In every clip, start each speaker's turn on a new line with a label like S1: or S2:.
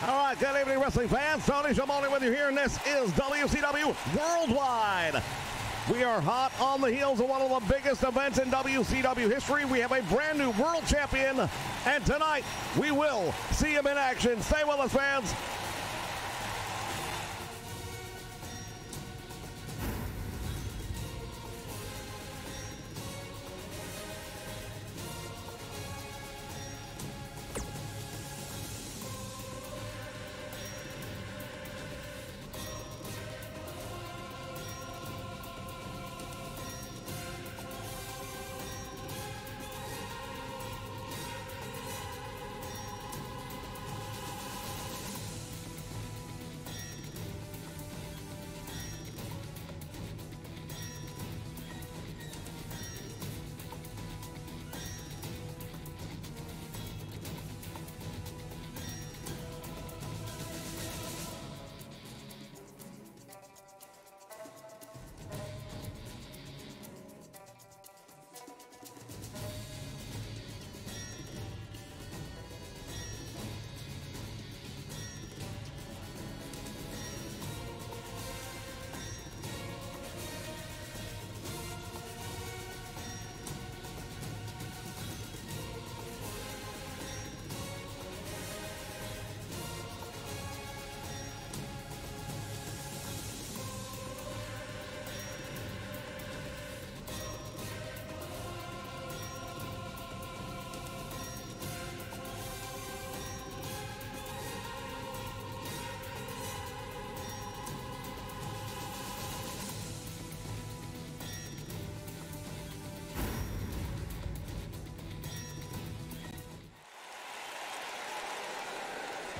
S1: All right, good evening, wrestling fans. Tony Schiavone with you here, and this is WCW Worldwide. We are hot on the heels of one of the biggest events in WCW history. We have a brand new world champion, and tonight we will see him in action. Stay with us, fans.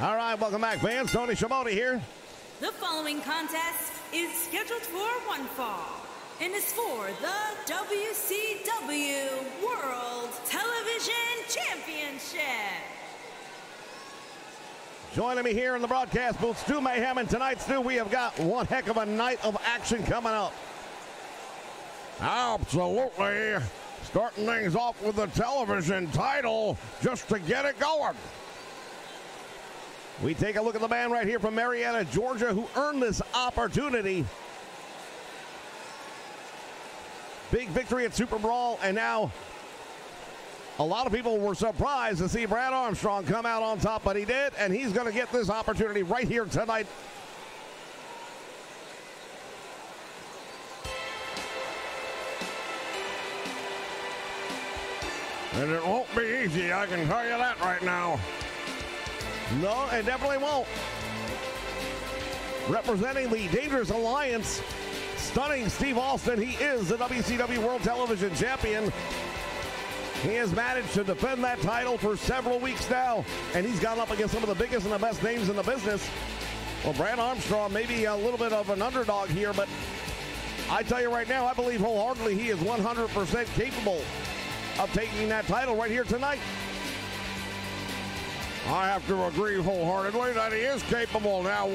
S1: All right, welcome back, fans. Tony Schiavone here.
S2: The following contest is scheduled for one fall and is for the WCW World Television Championship.
S1: Joining me here in the broadcast booth, Stu Mayhem, and tonight, Stu, we have got one heck of a night of action coming up.
S3: Absolutely. Starting things off with the television title just to get it going.
S1: We take a look at the man right here from Marietta, Georgia, who earned this opportunity. Big victory at Super Brawl, and now a lot of people were surprised to see Brad Armstrong come out on top, but he did, and he's going to get this opportunity right here tonight.
S3: And it won't be easy, I can tell you that right now.
S1: No, it definitely won't. Representing the Dangerous Alliance, stunning Steve Austin. He is the WCW World Television Champion. He has managed to defend that title for several weeks now, and he's gone up against some of the biggest and the best names in the business. Well, Brad Armstrong may be a little bit of an underdog here, but I tell you right now, I believe wholeheartedly he is 100% capable of taking that title right here tonight.
S3: I have to agree wholeheartedly that he is capable now.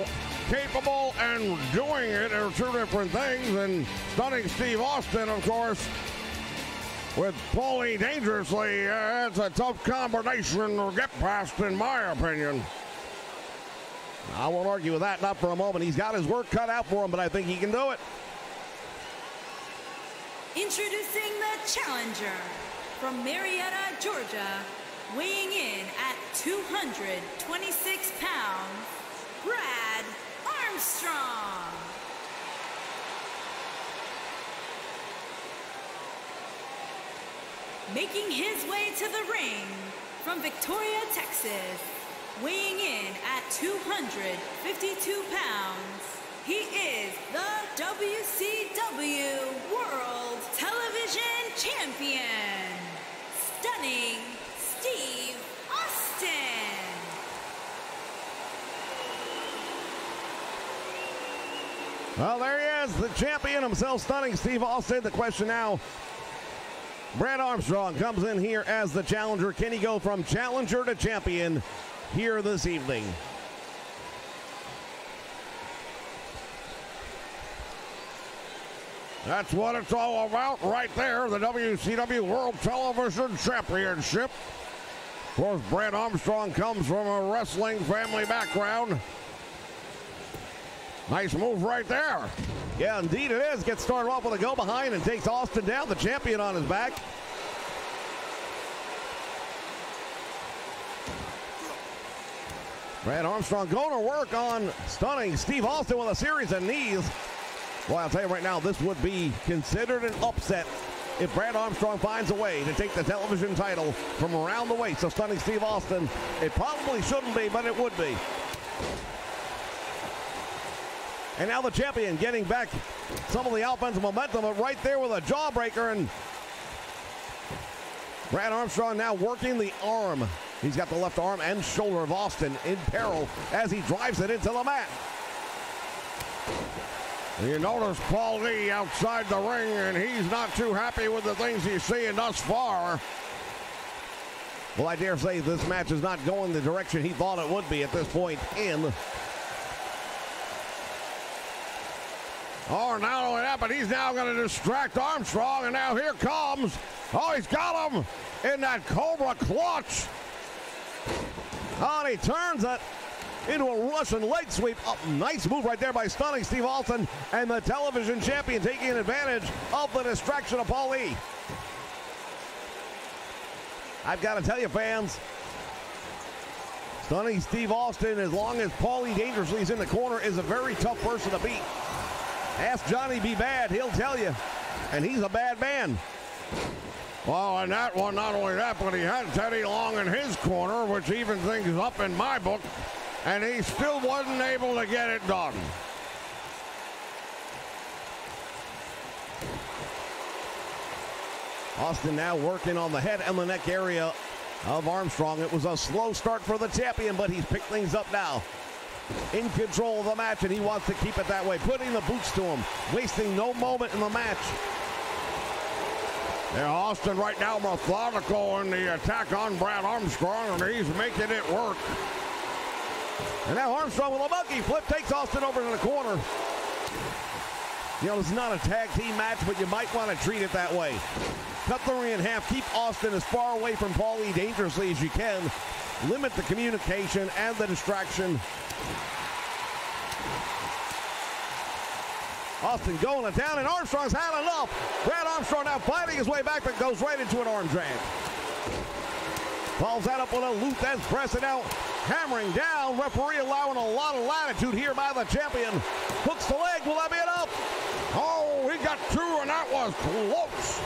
S3: Capable and doing it are two different things. And stunning Steve Austin, of course, with Paulie dangerously, it's a tough combination to get past, in my opinion.
S1: I won't argue with that, not for a moment. He's got his work cut out for him, but I think he can do it.
S2: Introducing the challenger from Marietta, Georgia, weighing in at 226 pounds, Brad Armstrong. Making his way to the ring from Victoria, Texas, weighing in at 252 pounds, he is the WCW World Television Champion, stunning Steve Austin.
S1: Well, there he is, the champion himself, stunning Steve Austin. The question now, Brad Armstrong comes in here as the challenger. Can he go from challenger to champion here this evening?
S3: That's what it's all about right there, the WCW World Television Championship. course, Brad Armstrong comes from a wrestling family background. Nice move right there.
S1: Yeah, indeed it is. Gets started off with a go behind and takes Austin down, the champion on his back. Brad Armstrong going to work on stunning Steve Austin with a series of knees. Well, I'll tell you right now, this would be considered an upset if Brad Armstrong finds a way to take the television title from around the waist of stunning Steve Austin. It probably shouldn't be, but it would be. And now the champion getting back some of the offensive momentum, but right there with a jawbreaker, and Brad Armstrong now working the arm. He's got the left arm and shoulder of Austin in peril as he drives it into the mat.
S3: You notice Paul Lee outside the ring, and he's not too happy with the things he's seeing thus far.
S1: Well, I dare say this match is not going the direction he thought it would be at this point in.
S3: Oh, not only that, but he's now going to distract Armstrong, and now here comes. Oh, he's got him in that Cobra clutch.
S1: Oh, and he turns it into a Russian leg sweep. Oh, nice move right there by stunning Steve Austin, and the television champion taking advantage of the distraction of Paul Lee. I've got to tell you, fans, stunning Steve Austin, as long as Paul Lee Dangerously is in the corner, is a very tough person to beat. Ask Johnny B. Bad, he'll tell you, and he's a bad man.
S3: Well, and that one, not only that, but he had Teddy Long in his corner, which even things up in my book, and he still wasn't able to get it done.
S1: Austin now working on the head and the neck area of Armstrong. It was a slow start for the champion, but he's picked things up now. In control of the match, and he wants to keep it that way, putting the boots to him, wasting no moment in the match.
S3: Yeah, Austin right now methodical in the attack on Brad Armstrong, and he's making it work.
S1: And now Armstrong with a monkey flip takes Austin over to the corner. You know, this is not a tag team match, but you might want to treat it that way. Cut the ring in half, keep Austin as far away from Paul Lee Dangerously as you can. Limit the communication and the distraction. Austin going it down, and Armstrong's had enough. Brad Armstrong now fighting his way back, but goes right into an arm drag. Follows that up with a Luthez press, and now hammering down. Referee allowing a lot of latitude here by the champion. Hooks the leg. Will that be enough?
S3: Oh, he got two, and that was close.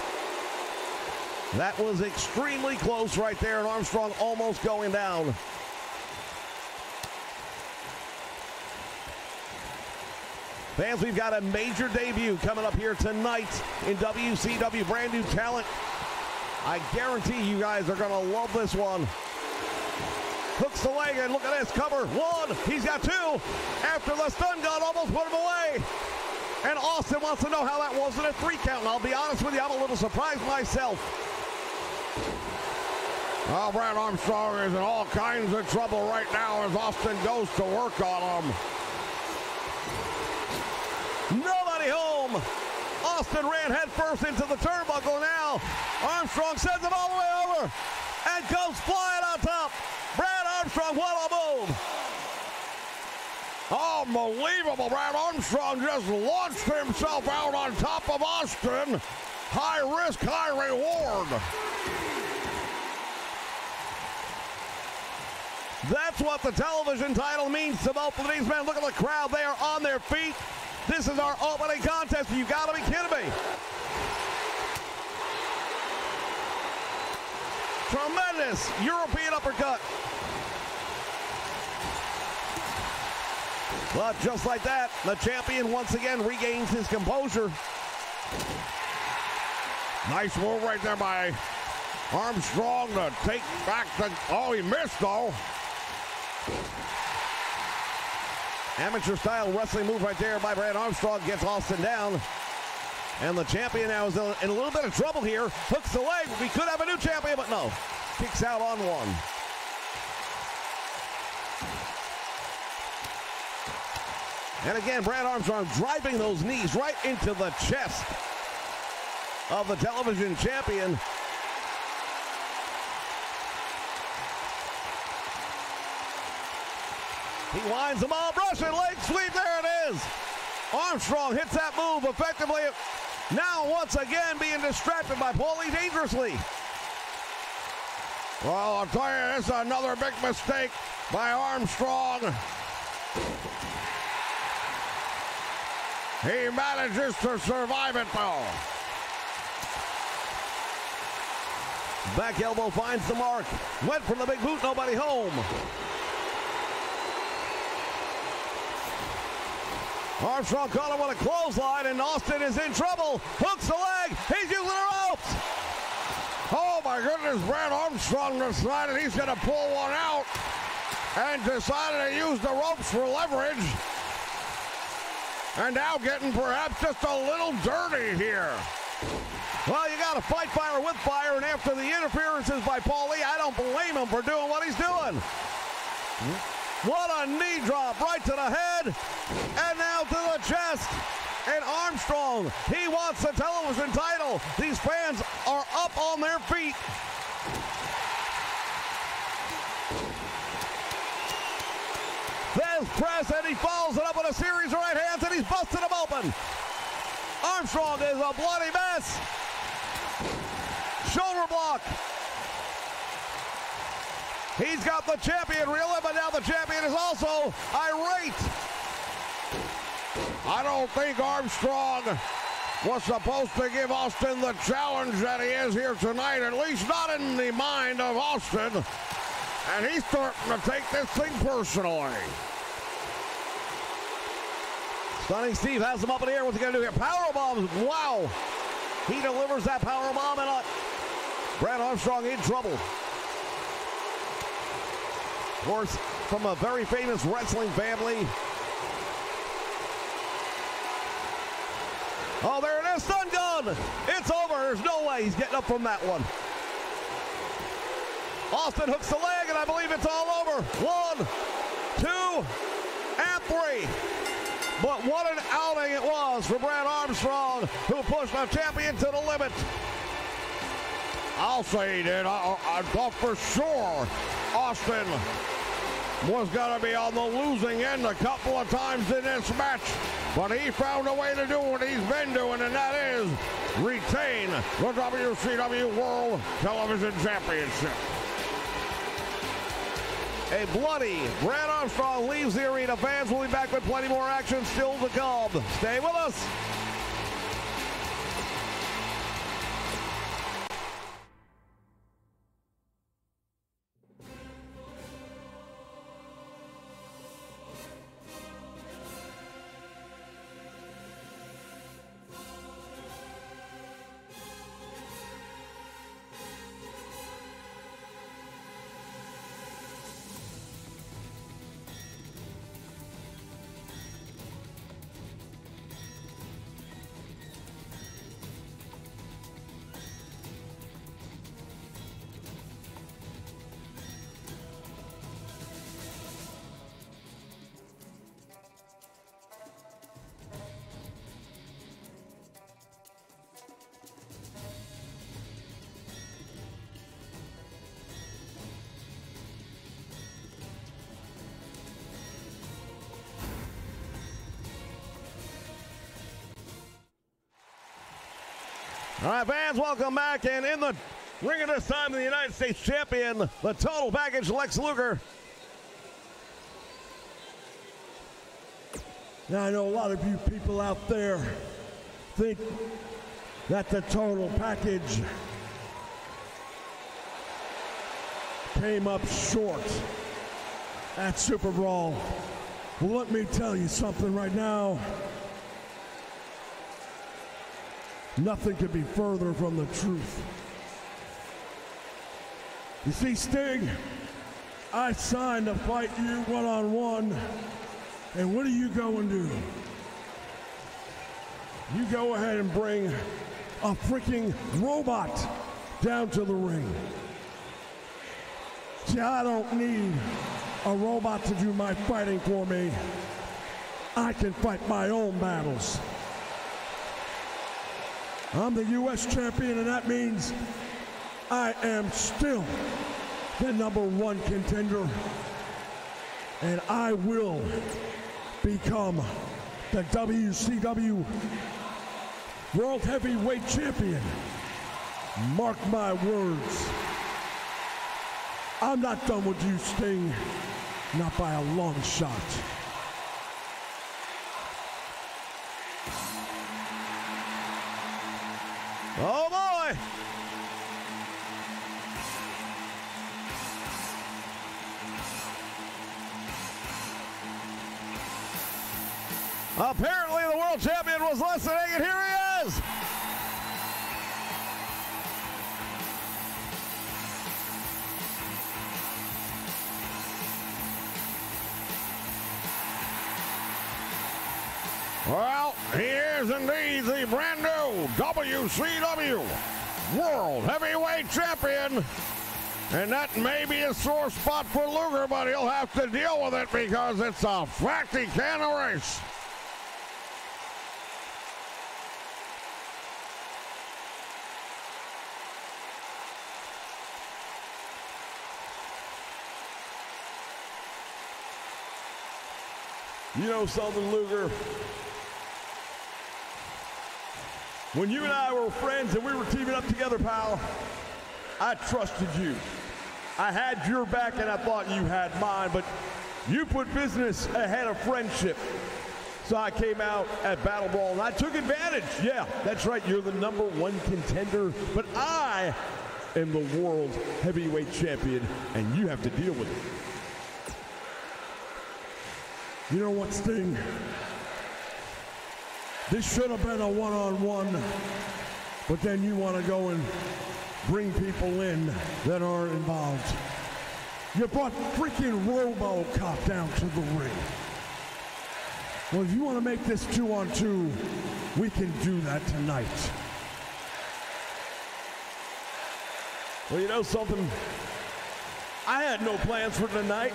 S1: That was extremely close right there, and Armstrong almost going down. Fans, we've got a major debut coming up here tonight in WCW. Brand new talent. I guarantee you guys are going to love this one. Hooks the leg, and look at this cover. One, he's got two. After the stun gun almost put him away. And Austin wants to know how that wasn't a 3 count. And I'll be honest with you, I'm a little surprised myself.
S3: Well, Brad Armstrong is in all kinds of trouble right now as Austin goes to work on him.
S1: Nobody home. Austin ran headfirst into the turnbuckle now. Armstrong sends him all the way over and goes flying on top. Brad Armstrong, what a move.
S3: Unbelievable. Brad Armstrong just launched himself out on top of Austin. High risk, high reward.
S1: That's what the television title means to both of these men. Look at the crowd. They are on their feet. This is our opening contest. You gotta be kidding me. Tremendous European uppercut. But just like that, the champion once again regains his composure.
S3: Nice move right there by Armstrong to take back the... Oh, he missed, though.
S1: Amateur-style wrestling move right there by Brad Armstrong. Gets Austin down. And the champion now is in a little bit of trouble here. Hooks the leg. We could have a new champion, but no. Kicks out on one. And again, Brad Armstrong driving those knees right into the chest of the television champion. He winds him up, Russian leg sweep, there it is. Armstrong hits that move effectively. Now once again being distracted by Paulie dangerously.
S3: Well, I'll tell you, this is another big mistake by Armstrong. He manages to survive it, though.
S1: Back elbow finds the mark. Went from the big boot, nobody home. Armstrong caught him with a clothesline, and Austin is in trouble. Hooks the leg. He's using the ropes.
S3: Oh, my goodness. Brad Armstrong decided he's going to pull one out and decided to use the ropes for leverage. And now getting perhaps just a little dirty here.
S1: Well, you got to fight fire with fire, and after the interferences by Paulie, I don't blame him for doing what he's doing. What a knee drop right to the head, and now to the chest. And Armstrong, he wants the television title. These fans are up on their feet. There's press, and he follows it up with a series of right hands, and he's busted him open. Armstrong is a bloody mess. Shoulder block. He's got the champion reeling, but now the champion is also irate.
S3: I don't think Armstrong was supposed to give Austin the challenge that he is here tonight, at least not in the mind of Austin. And he's starting to take this thing personally.
S1: Stunning Steve has him up in the air. What's he going to do here? Power bombs. Wow. He delivers that power bomb, and Brad Armstrong in trouble. Of course, from a very famous wrestling family. Oh, there it is. Stun gun. It's over. There's no way he's getting up from that one. Austin hooks the leg, and I believe it's all over. 1, 2, and 3. But what an outing it was for Brad Armstrong, who pushed the champion to the limit.
S3: I'll say he did. I thought for sure Austin was going to be on the losing end a couple of times in this match. But he found a way to do what he's been doing, and that is retain the WCW World Television Championship.
S1: A bloody Brad Armstrong leaves the arena. Fans will be back with plenty more action still to come. Stay with us. All right, fans, welcome back. And in the ring of this time, the United States champion, the total package, Lex Luger.
S4: Now, I know a lot of you people out there think that the total package came up short at Super Brawl. Well, let me tell you something right now. Nothing could be further from the truth. You see, Sting, I signed to fight you one-on-one, and what do you go and do? You go ahead and bring a freaking robot down to the ring. See, I don't need a robot to do my fighting for me. I can fight my own battles. I'm the U.S. champion, and that means I am still the #1 contender. and I will become the WCW World Heavyweight Champion. Mark my words. I'm not done with you, Sting. Not by a long shot.
S1: Oh boy! Apparently the world champion was listening, and here he is!
S3: Well, he is indeed the brand new WCW World Heavyweight Champion. And that may be a sore spot for Luger, but he'll have to deal with it because it's a fact he can't erase.
S1: You know something, Luger? When you and I were friends and we were teaming up together, pal, I trusted you. I had your back and I thought you had mine, but you put business ahead of friendship. So I came out at Battle Brawl and I took advantage. Yeah, that's right, you're the #1 contender, but I am the world heavyweight champion and you have to deal with it.
S4: You know what, Sting? This should have been a one-on-one, but then you want to go and bring people in that aren't involved. You brought freaking RoboCop down to the ring. Well, if you want to make this 2-on-2, we can do that tonight.
S1: Well, you know something? I had no plans for tonight.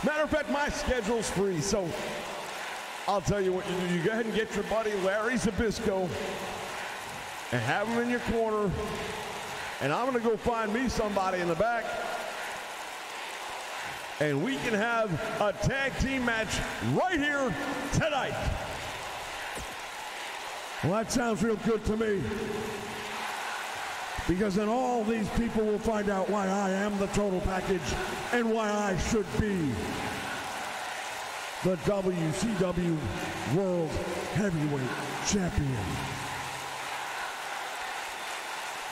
S1: Matter of fact, my schedule's free, so I'll tell you what you do. You go ahead and get your buddy Larry Zbyszko and have him in your corner, and I'm going to go find me somebody in the back, and we can have a tag team match right here tonight.
S4: Well, that sounds real good to me. Because then all these people will find out why I am the total package and why I should be the WCW World Heavyweight Champion.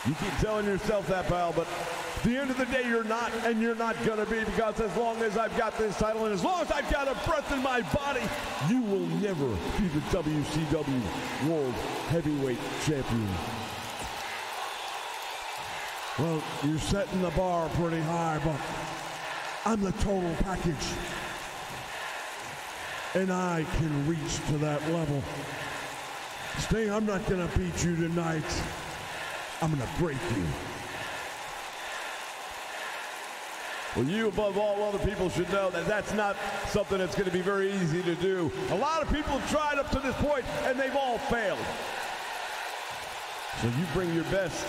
S1: You keep telling yourself that, pal, but at the end of the day, you're not, and you're not going to be, because as long as I've got this title and as long as I've got a breath in my body, you will never be the WCW World Heavyweight Champion.
S4: Well, you're setting the bar pretty high, but I'm the total package. And I can reach to that level. Sting, I'm not going to beat you tonight. I'm going to break you.
S1: Well, you, above all other people, should know that that's not something that's going to be very easy to do. A lot of people have tried up to this point, and they've all failed. So you bring your best.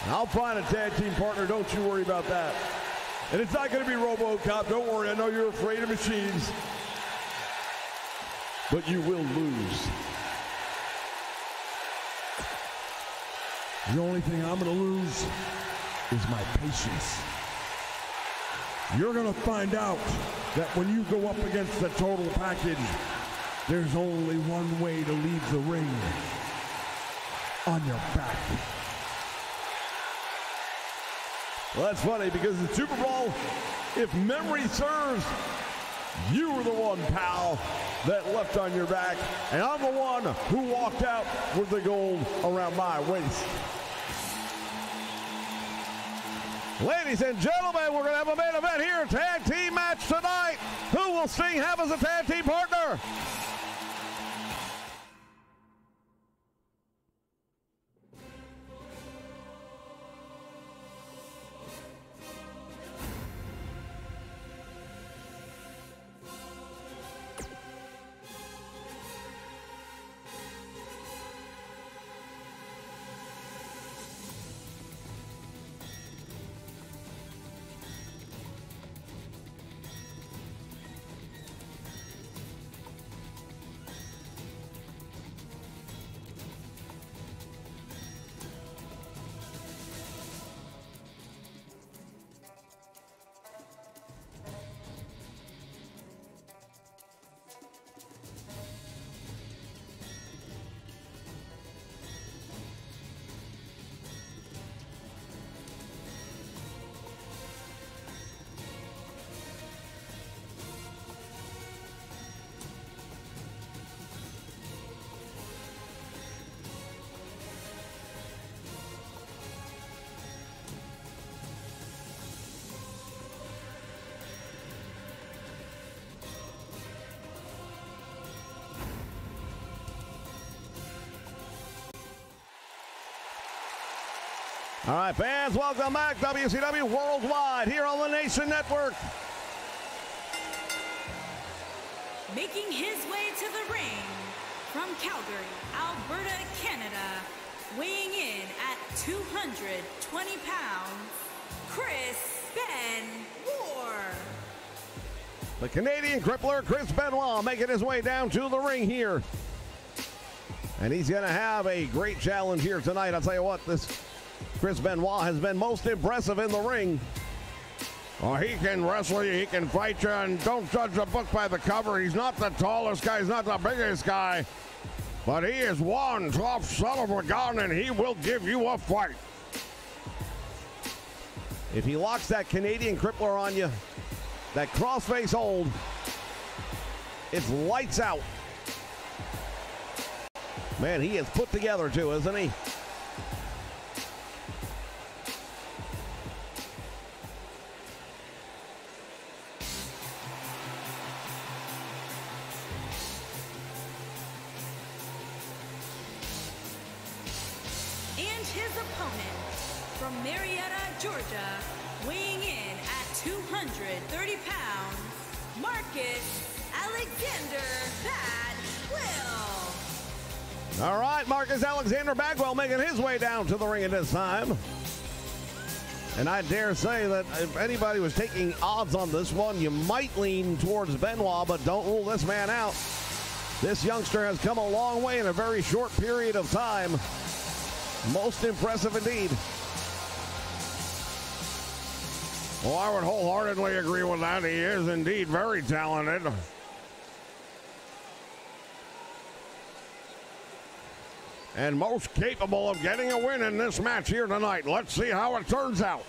S1: And I'll find a tag team partner, don't you worry about that. And it's not going to be RoboCop, don't worry, I know you're afraid of machines. But you will lose.
S4: The only thing I'm going to lose is my patience. You're going to find out that when you go up against the total package, there's only one way to leave the ring: on your back.
S1: Well, that's funny, because in Super Bowl, if memory serves, you were the one, pal, that left on your back, and I'm the one who walked out with the gold around my waist. Ladies and gentlemen, we're going to have a main event here, tag team match tonight. Who will Sting have as a tag team partner? All right, fans, welcome back. WCW Worldwide here on the Nation Network.
S2: Making his way to the ring from Calgary, Alberta, Canada, weighing in at 220 pounds, Chris Benoit.
S1: The Canadian crippler, Chris Benoit, making his way down to the ring here. And he's going to have a great challenge here tonight. I'll tell you what, this Chris Benoit has been most impressive in the ring.
S3: Well, he can wrestle you, he can fight you, and don't judge a book by the cover. He's not the tallest guy, he's not the biggest guy, but he is one tough son of a gun, and he will give you a fight.
S1: If he locks that Canadian crippler on you, that crossface hold, it's lights out. Man, he is put together too, isn't he?
S2: And his opponent from Marietta, Georgia, weighing in at 230 pounds, Marcus Alexander Bagwell.
S1: All right, Marcus Alexander Bagwell making his way down to the ring at this time. And I dare say that if anybody was taking odds on this one, you might lean towards Benoit, but don't rule this man out. This youngster has come a long way in a very short period of time. Most impressive indeed.
S3: Well, I would wholeheartedly agree with that. He is indeed very talented. And most capable of getting a win in this match here tonight. Let's see how it turns out.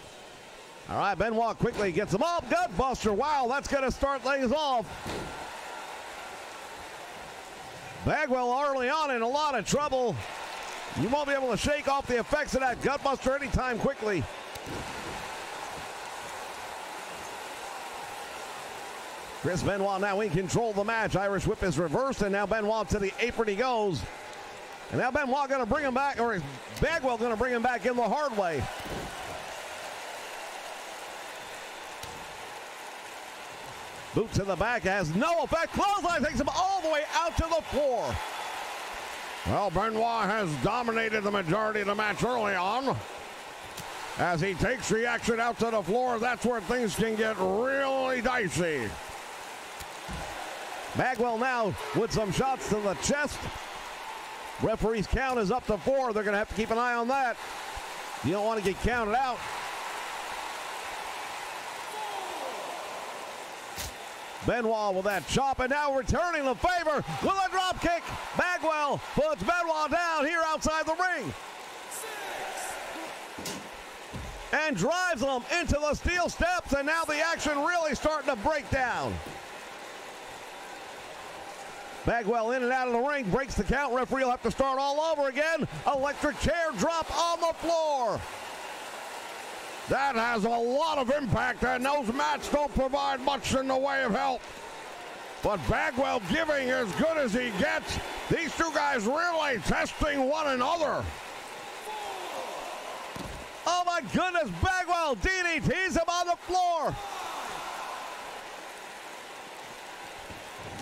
S1: All right, Benoit quickly gets him up. Gutbuster. Wow, that's going to start things off. Bagwell early on in a lot of trouble. You won't be able to shake off the effects of that Gutbuster anytime quickly. Chris Benoit now in control of the match. Irish whip is reversed, and now Benoit to the apron he goes. And now Benoit going to bring him back, or Bagwell going to bring him back in the hard way. Boot to the back has no effect. Clothesline takes him all the way out to the floor.
S3: Well, Benoit has dominated the majority of the match early on. As he takes the action out to the floor, that's where things can get really dicey.
S1: Bagwell now with some shots to the chest. Referee's count is up to 4. They're going to have to keep an eye on that. You don't want to get counted out. Benoit with that chop, and now returning the favor with a drop kick. Bagwell puts Benoit down here outside the ring. And drives him into the steel steps, and now the action really starting to break down. Bagwell in and out of the ring, breaks the count. Referee will have to start all over again. Electric chair drop on the floor.
S3: That has a lot of impact, and those mats don't provide much in the way of help. But Bagwell giving as good as he gets. These two guys really testing one another.
S1: Oh my goodness, Bagwell DDTs him on the floor.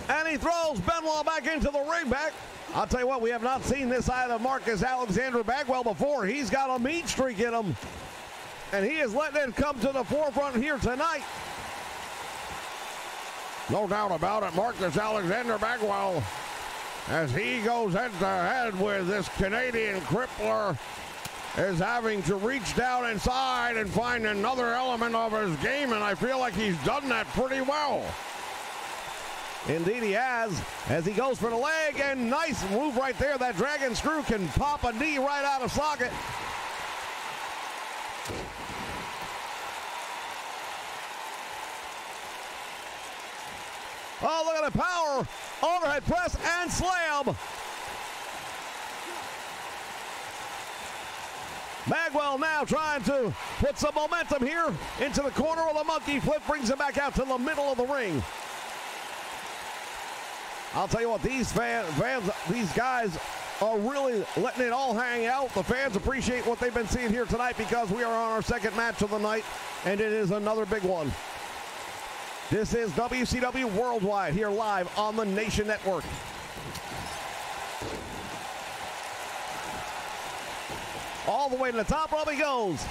S1: And he throws Benoit back into the ring back. I'll tell you what, we have not seen this side of Marcus Alexander Bagwell before. He's got a mean streak in him. And he is letting it come to the forefront here tonight.
S3: No doubt about it, Marcus Alexander Bagwell, as he goes head to head with this Canadian crippler, is having to reach down inside and find another element of his game, and I feel like he's done that pretty well.
S1: Indeed he has, as he goes for the leg, and nice move right there. That dragon screw can pop a knee right out of socket. Oh, look at the power. Overhead press and slam. Bagwell now trying to put some momentum here into the corner of the monkey flip, brings him back out to the middle of the ring. I'll tell you what, these fans, these guys are really letting it all hang out. The fans appreciate what they've been seeing here tonight because we are on our second match of the night, and it is another big one. This is WCW Worldwide here live on the Nation Network. All the way to the top rope he goes.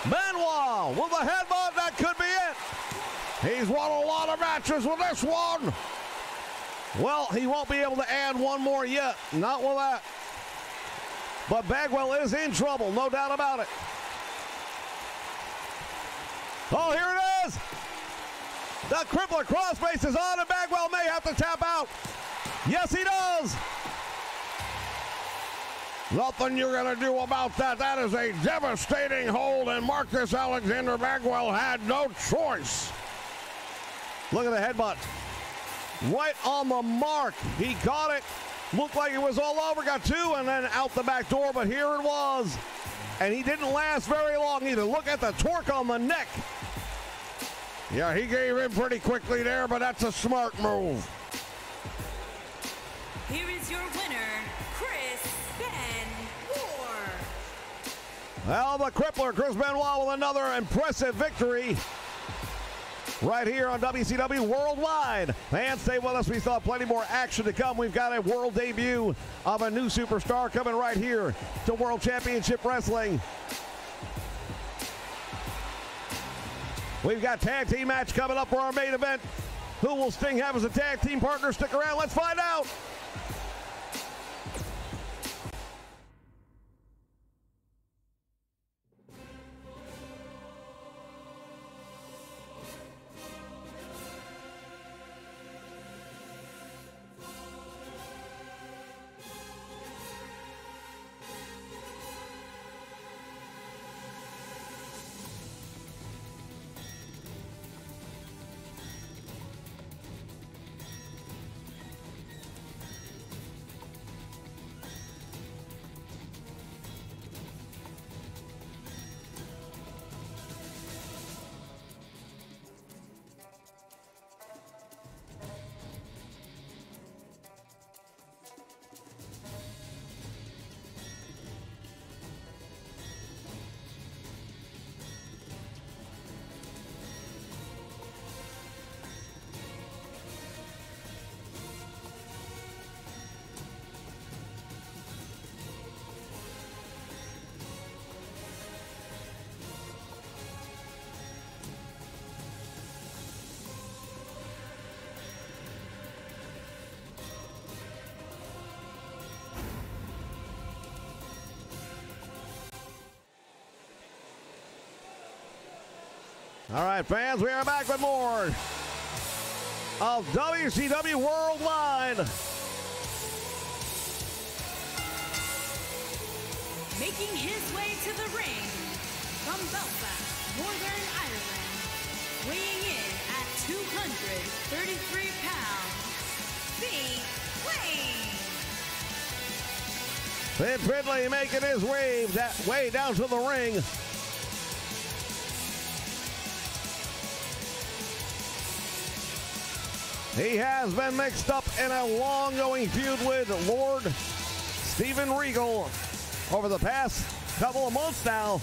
S1: Benoit with a headbutt, that could be it. He's won a lot of matches with this one. Well, he won't be able to add one more yet. Not with that. But Bagwell is in trouble, no doubt about it. Oh, here it is. The crippler crossface is on, and Bagwell may have to tap out. Yes, he does.
S3: Nothing you're going to do about that. That is a devastating hold, and Marcus Alexander Bagwell had no choice.
S1: Look at the headbutt. Right on the mark. He got it. Looked like it was all over. Got two, and then out the back door, but here it was. And he didn't last very long either. Look at the torque on the neck.
S3: Yeah, he gave in pretty quickly there, but that's a smart move.
S2: Here is your winner, Benoit.
S1: Well, the crippler, Chris Benoit, with another impressive victory right here on WCW Worldwide. Fans, stay with us. We still have plenty more action to come. We've got a world debut of a new superstar coming right here to World Championship Wrestling. We've got tag team match coming up for our main event. Who will Sting have as a tag team partner? Stick around. Let's find out. All right, fans, we are back with more of WCW Worldwide.
S2: Making his way to the ring from Belfast, Northern Ireland, weighing in at 233 pounds,
S1: Finlay making his way down to the ring. He has been mixed up in a long-going feud with Lord Steven Regal over the past couple of months now.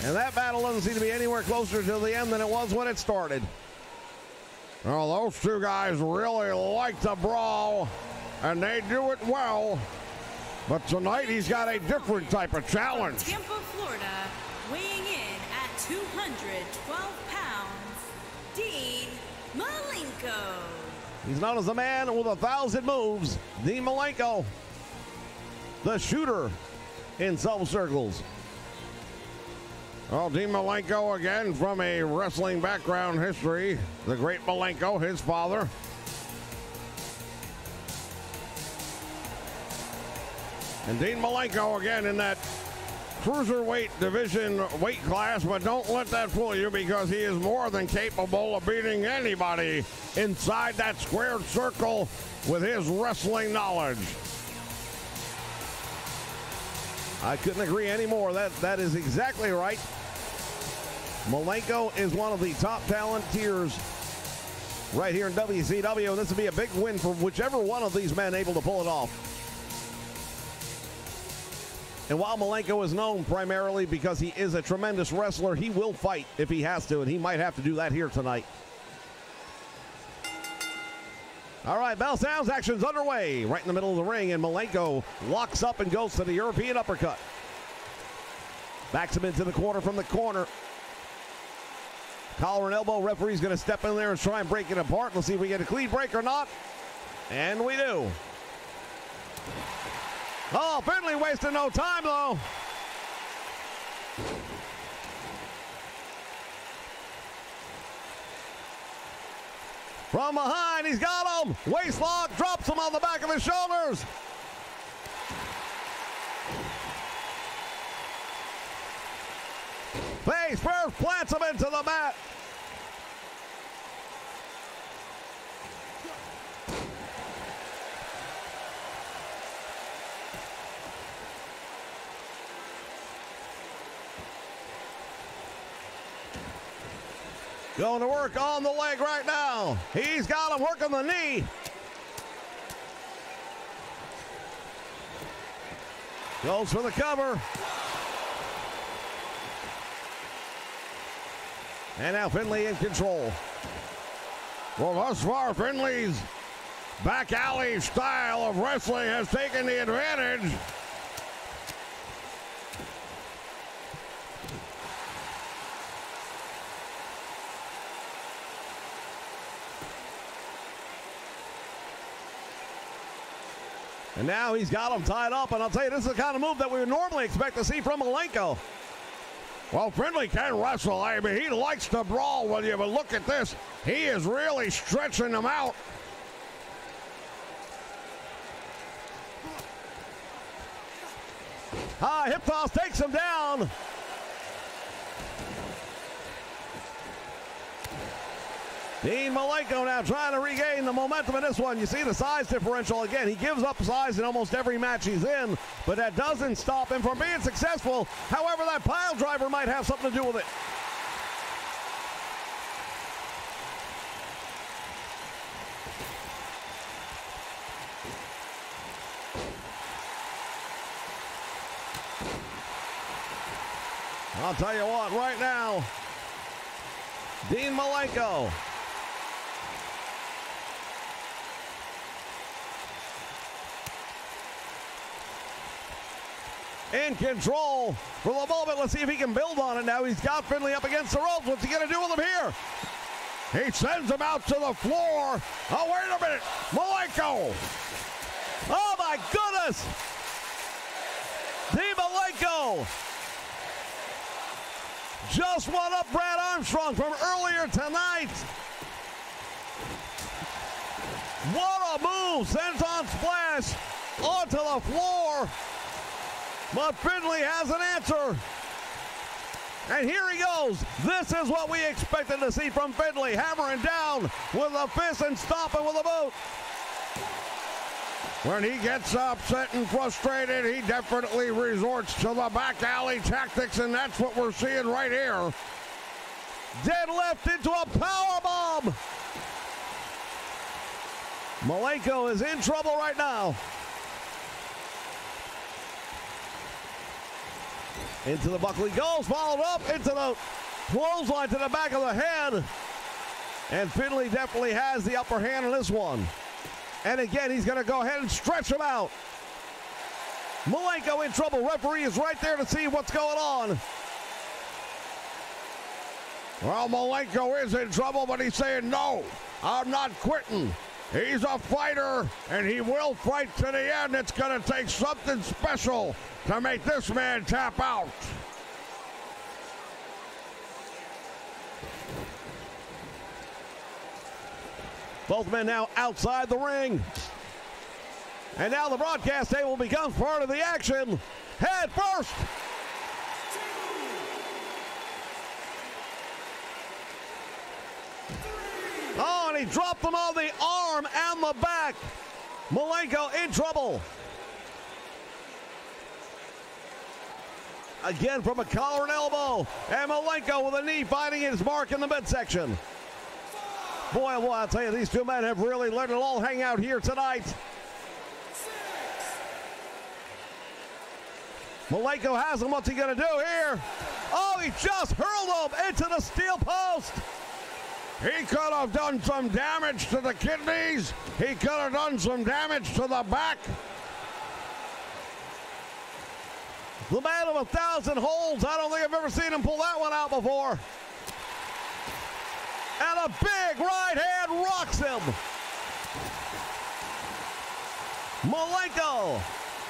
S1: And that battle doesn't seem to be anywhere closer to the end than it was when it started.
S3: Well, those two guys really like to brawl, and they do it well. But tonight he's got a different type of challenge.
S2: From Tampa, Florida, weighing in at 212 pounds, Malenko.
S1: He's known as the man with 1,000 moves, Malenko, the shooter in some circles.
S3: Well, Dean Malenko, again, from a wrestling background history. The great Malenko, his father. And Dean Malenko, again, in that cruiserweight division weight class, but don't let that fool you because he is more than capable of beating anybody inside that squared circle with his wrestling knowledge.
S1: I couldn't agree anymore. That is exactly right. Malenko is one of the top talent tiers right here in WCW, and this would be a big win for whichever one of these men able to pull it off. And while Malenko is known primarily because he is a tremendous wrestler, he will fight if he has to, and he might have to do that here tonight. All right, bell sounds, action's underway. Right in the middle of the ring, and Malenko locks up and goes to the European uppercut. Backs him into the corner from the corner. Collar and elbow, referee's gonna step in there and try and break it apart. Let's see if we get a clean break or not. And we do. Oh, Finlay wasting no time though. From behind, he's got him. Waist lock, drops him on the back of his shoulders. Face first, plants him into the mat. Going to work on the leg right now. He's got him working the knee. Goes for the cover. And now Finlay in control.
S3: Well, thus far, Finlay's back alley style of wrestling has taken the advantage.
S1: And now he's got him tied up, and I'll tell you, this is the kind of move that we would normally expect to see from Malenko.
S3: Well, Finlay can wrestle. I mean, he likes to brawl with you, but look at this. He is really stretching them out.
S1: High hip toss takes him down. Dean Malenko now trying to regain the momentum in this one. You see the size differential again. He gives up size in almost every match he's in, but that doesn't stop him from being successful. However, that pile driver might have something to do with it. I'll tell you what, right now, Dean Malenko in control for the moment. Let's see if he can build on it now. He's got Finlay up against the ropes. What's he going to do with him here?
S3: He sends him out to the floor. Oh, wait a minute. Malenko.
S1: Oh, my goodness. Dean Malenko just won up Brad Armstrong from earlier tonight. What a move. Senton splash onto the floor. But Finlay has an answer. And here he goes. This is what we expected to see from Finlay. Hammering down with a fist and stomping with a boot.
S3: When he gets upset and frustrated, he definitely resorts to the back alley tactics, and that's what we're seeing right here.
S1: Dead left into a power bomb. Malenko is in trouble right now. Into the buckle he goes, followed up into the clothesline to the back of the head. And Finlay definitely has the upper hand on this one. And again, he's going to go ahead and stretch him out. Malenko in trouble. Referee is right there to see what's going on.
S3: Well, Malenko is in trouble, but he's saying, no, I'm not quitting. He's a fighter, and he will fight to the end. It's going to take something special to make this man tap out.
S1: Both men now outside the ring. And now the broadcast table becomes part of the action. Head first. Oh, and he dropped them on the arm and the back. Malenko in trouble. Again from a collar and elbow. And Malenko with a knee finding his mark in the midsection. Boy, well, I'll tell you, these two men have really let it all hang out here tonight. Malenko has him. What's he going to do here? Oh, he just hurled him into the steel post.
S3: He could have done some damage to the kidneys. He could have done some damage to the back.
S1: The man of 1,000 holds. I don't think I've ever seen him pull that one out before. And a big right hand rocks him. Malenko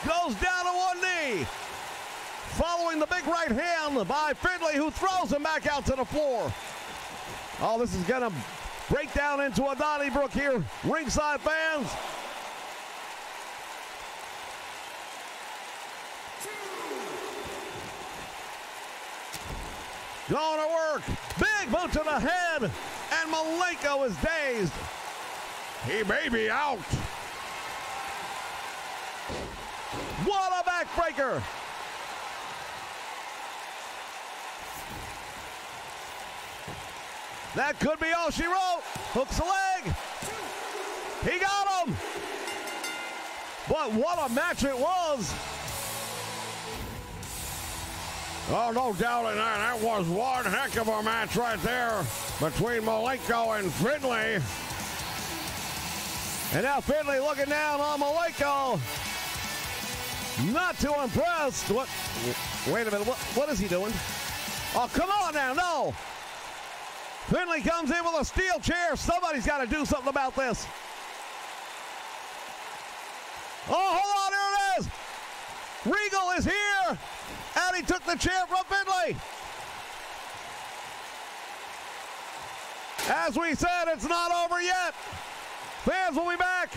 S1: goes down to one knee, following the big right hand by Finlay, who throws him back out to the floor. Oh, this is going to break down into a Donnybrook here, ringside fans. Going to work. Big boot to the head, and Malenko is dazed.
S3: He may be out.
S1: What a backbreaker. That could be all she wrote. Hooks the leg. He got him. But what a match it was.
S3: Oh, no doubt in that. That was one heck of a match right there between Malenko and Finlay.
S1: And now Finlay looking down on Malenko. Not too impressed. What? Wait a minute. What is he doing? Oh, come on now. No. Finlay comes in with a steel chair. Somebody's got to do something about this. Oh, hold on. There it is. Regal is here. And he took the chair from Finlay. As we said, it's not over yet. Fans will be back.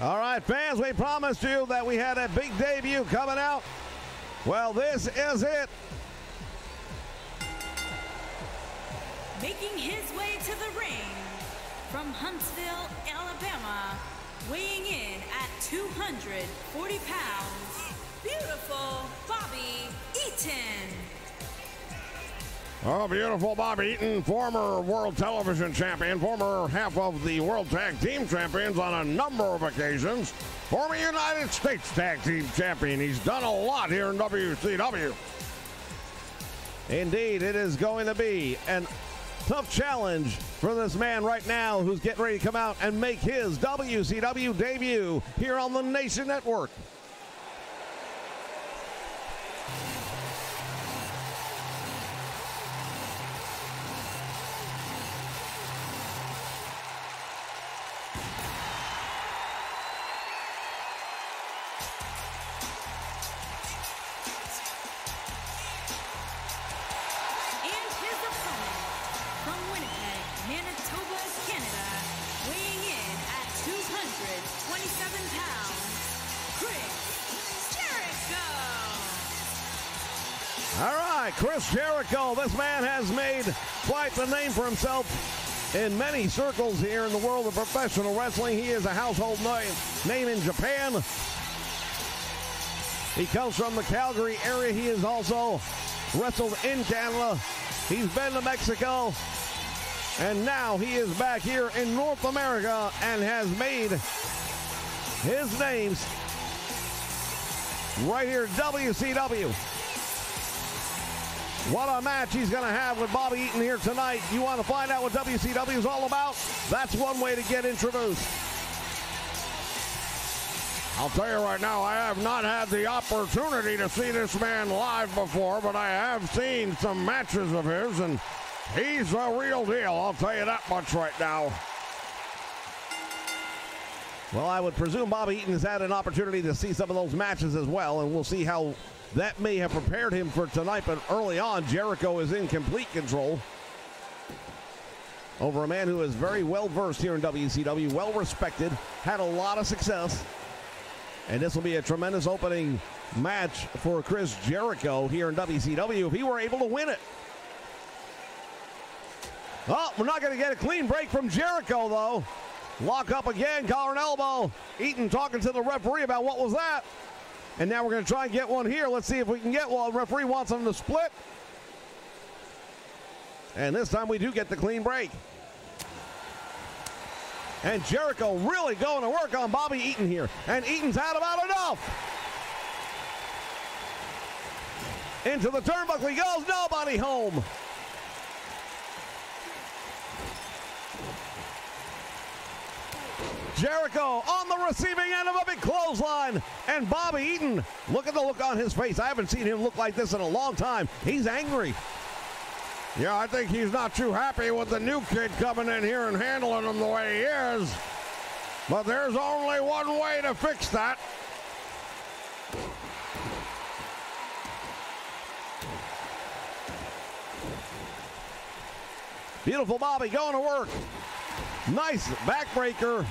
S1: All right, fans, we promised you that we had a big debut coming out. Well, this is it.
S2: Making his way to the ring from Huntsville, Alabama, weighing in at 240 pounds, beautiful Bobby Eaton.
S3: Oh, beautiful Bobby Eaton, former World Television Champion, former half of the World Tag Team Champions on a number of occasions, former United States Tag Team Champion. He's done a lot here in WCW.
S1: Indeed, it is going to be a tough challenge for this man right now who's getting ready to come out and make his WCW debut here on the Nation Network. Chris Jericho, this man has made quite the name for himself in many circles here in the world of professional wrestling. He is a household name in Japan. He comes from the Calgary area. He is also wrestled in Canada. He's been to Mexico. And now he is back here in North America and has made his names right here, WCW. What a match he's going to have with Bobby Eaton here tonight. You want to find out what WCW is all about? That's one way to get introduced.
S3: I'll tell you right now, I have not had the opportunity to see this man live before, but I have seen some matches of his, and he's a real deal. I'll tell you that much right now.
S1: Well, I would presume Bobby Eaton has had an opportunity to see some of those matches as well, and we'll see how that may have prepared him for tonight. But early on, Jericho is in complete control over a man who is very well versed here in WCW, well respected, had a lot of success. And this will be a tremendous opening match for Chris Jericho here in WCW if he were able to win it. Oh, we're not going to get a clean break from Jericho, though. Lock up again, collar and elbow. Eaton talking to the referee about what was that. And now we're going to try and get one here. Let's see if we can get one. The referee wants them to split. And this time we do get the clean break. And Jericho really going to work on Bobby Eaton here. And Eaton's had about enough. Into the turnbuckle he goes. Nobody home. Jericho on the receiving end of a big clothesline. And Bobby Eaton, look at the look on his face. I haven't seen him look like this in a long time. He's angry.
S3: Yeah, I think he's not too happy with the new kid coming in here and handling him the way he is. But there's only one way to fix that.
S1: Beautiful Bobby going to work. Nice backbreaker.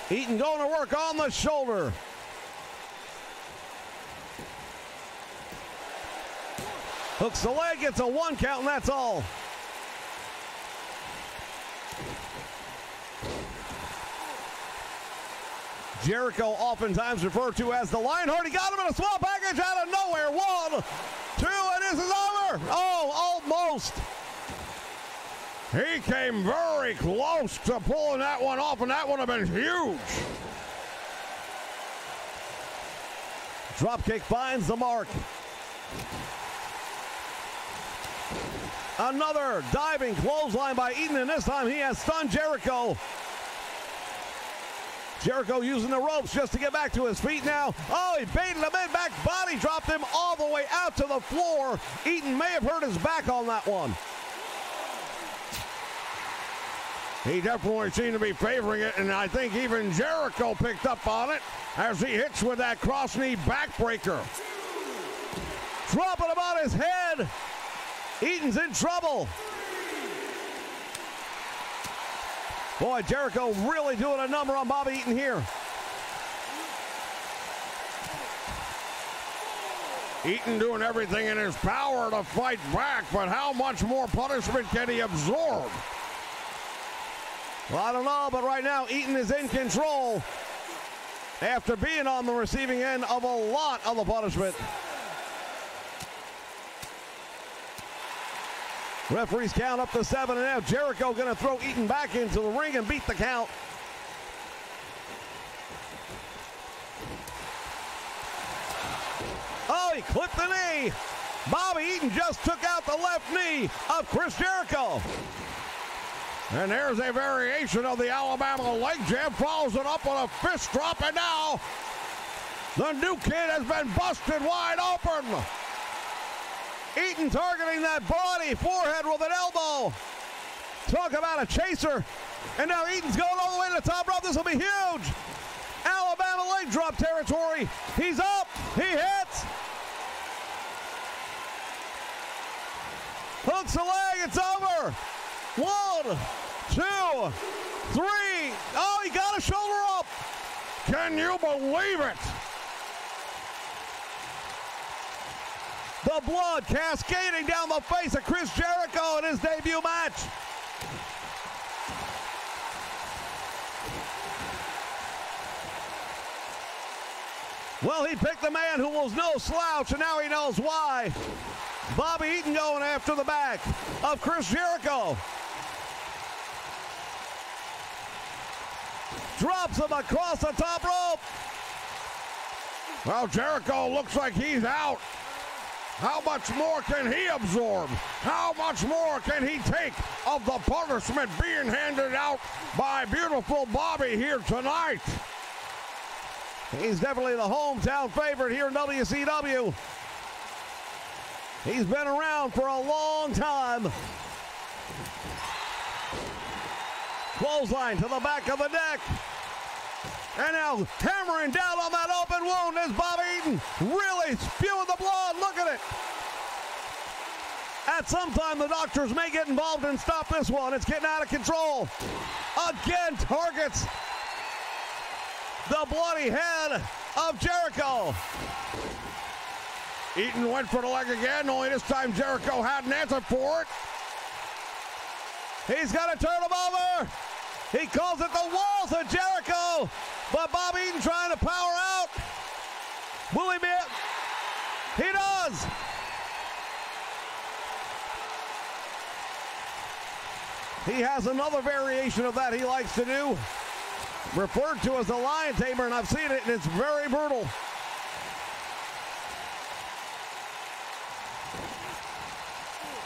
S1: Eaton going to work on the shoulder. Hooks the leg, gets a 1 count, and that's all. Jericho, oftentimes referred to as the Lionheart. He got him in a small package out of nowhere. 1, 2, and this is over. Oh, almost.
S3: He came very close to pulling that one off, and that would have been huge.
S1: Dropkick finds the mark. Another diving clothesline by Eaton, and this time he has stunned Jericho. Jericho using the ropes just to get back to his feet now. Oh, he baited him in, back body dropped him all the way out to the floor. Eaton may have hurt his back on that one.
S3: He definitely seemed to be favoring it, and I think even Jericho picked up on it as he hits with that cross-knee backbreaker.
S1: Dropping him on his head. Eaton's in trouble. Boy, Jericho really doing a number on Bobby Eaton here.
S3: Eaton doing everything in his power to fight back, but how much more punishment can he absorb?
S1: Well, I don't know, but right now Eaton is in control after being on the receiving end of a lot of the punishment. Referees count up to 7, and now Jericho going to throw Eaton back into the ring and beat the count. Oh, he clipped the knee. Bobby Eaton just took out the left knee of Chris Jericho.
S3: And there's a variation of the Alabama leg jab, follows it up with a fist drop, and now the new kid has been busted wide open.
S1: Eaton targeting that body, forehead with an elbow. Talk about a chaser. And now Eaton's going all the way to the top rope. This will be huge. Alabama leg drop territory. He's up. He hits. Hooks the leg. It's over. 1, 2, 3. Oh, he got a shoulder up.
S3: Can you believe it?
S1: The blood cascading down the face of Chris Jericho in his debut match. Well, he picked the man who was no slouch, and now he knows why. Bobby Eaton going after the back of Chris Jericho. Drops him across the top rope.
S3: Well, Jericho looks like he's out. How much more can he absorb? How much more can he take of the punishment being handed out by beautiful Bobby here tonight?
S1: He's definitely the hometown favorite here in WCW. He's been around for a long time. Clothesline to the back of the neck. And now hammering down on that open wound is Bobby Eaton, really spewing the blood. Look at it. At some time, the doctors may get involved and stop this one. It's getting out of control. Again, targets the bloody head of Jericho.
S3: Eaton went for the leg again, only this time Jericho had an answer for it.
S1: He's got to turn him over. He calls it the walls of Jericho, but Bobby Eaton trying to power out. Will he be it? He does. He has another variation of that he likes to do, referred to as the lion tamer, and I've seen it, and it's very brutal.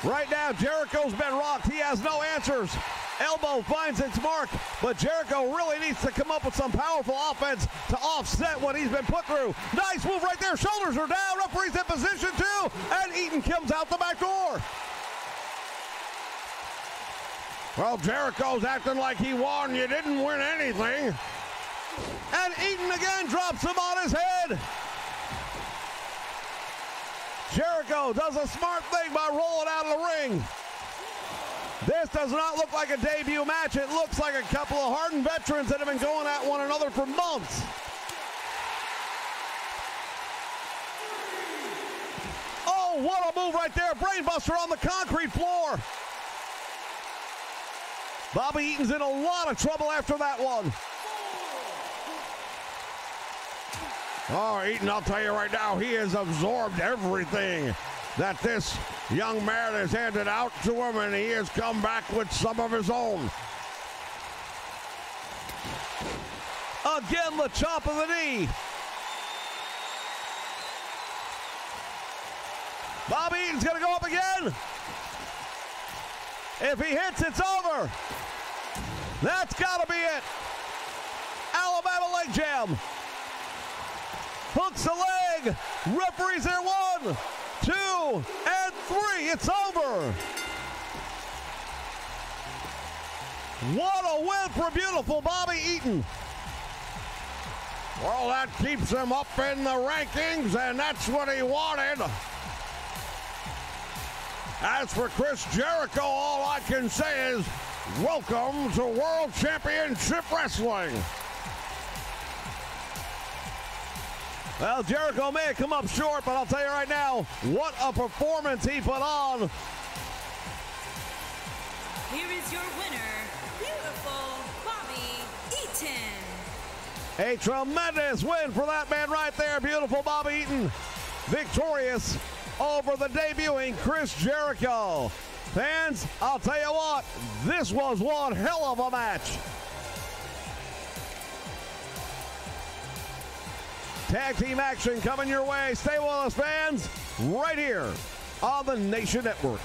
S1: Right now, Jericho's been rocked. He has no answers. Elbow finds its mark, but Jericho really needs to come up with some powerful offense to offset what he's been put through. Nice move right there. Shoulders are down. Referee's in position too, and Eaton comes out the back door.
S3: Well, Jericho's acting like he won. You didn't win anything.
S1: And Eaton again drops him on his head. Jericho does a smart thing by rolling out of the ring. This does not look like a debut match. It looks like a couple of hardened veterans that have been going at one another for months. Oh, what a move right there. Brainbuster on the concrete floor. Bobby Eaton's in a lot of trouble after that one.
S3: Oh, Eaton, I'll tell you right now, he has absorbed everything that this young man has handed out to him, and he has come back with some of his own.
S1: Again, the chop of the knee. Bobby Eaton's going to go up again. If he hits, it's over. That's got to be it. Alabama leg jam. Hooks the leg. Referee's there. 1, 2, and 3. It's over. What a win for beautiful Bobby Eaton.
S3: Well, that keeps him up in the rankings, and that's what he wanted. As for Chris Jericho, all I can say is welcome to World Championship Wrestling.
S1: Well, Jericho may have come up short, but I'll tell you right now, what a performance he put on.
S2: Here is your winner, beautiful Bobby Eaton.
S1: A tremendous win for that man right there, beautiful Bobby Eaton. Victorious over the debuting Chris Jericho. Fans, I'll tell you what, this was one hell of a match. Tag team action coming your way. Stay with us, fans, right here on the Nation Network.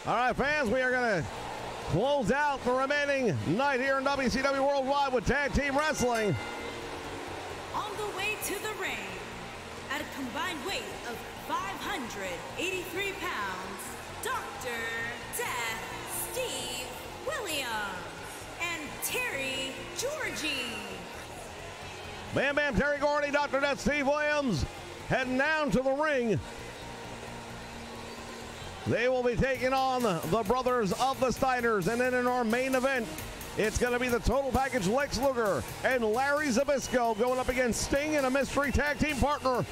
S1: All right, fans, we are going to close out the remaining night here in WCW Worldwide with Tag Team Wrestling.
S2: On the way to the ring, at a combined weight of 583 pounds, Dr. Death Steve Williams and Terry Georgie.
S1: Bam Bam Terry Gordy, Dr. Death Steve Williams heading down to the ring. They will be taking on the brothers of the Steiners. And then in our main event, it's going to be the total package Lex Luger and Larry Zbyszko going up against Sting and a mystery tag team partner.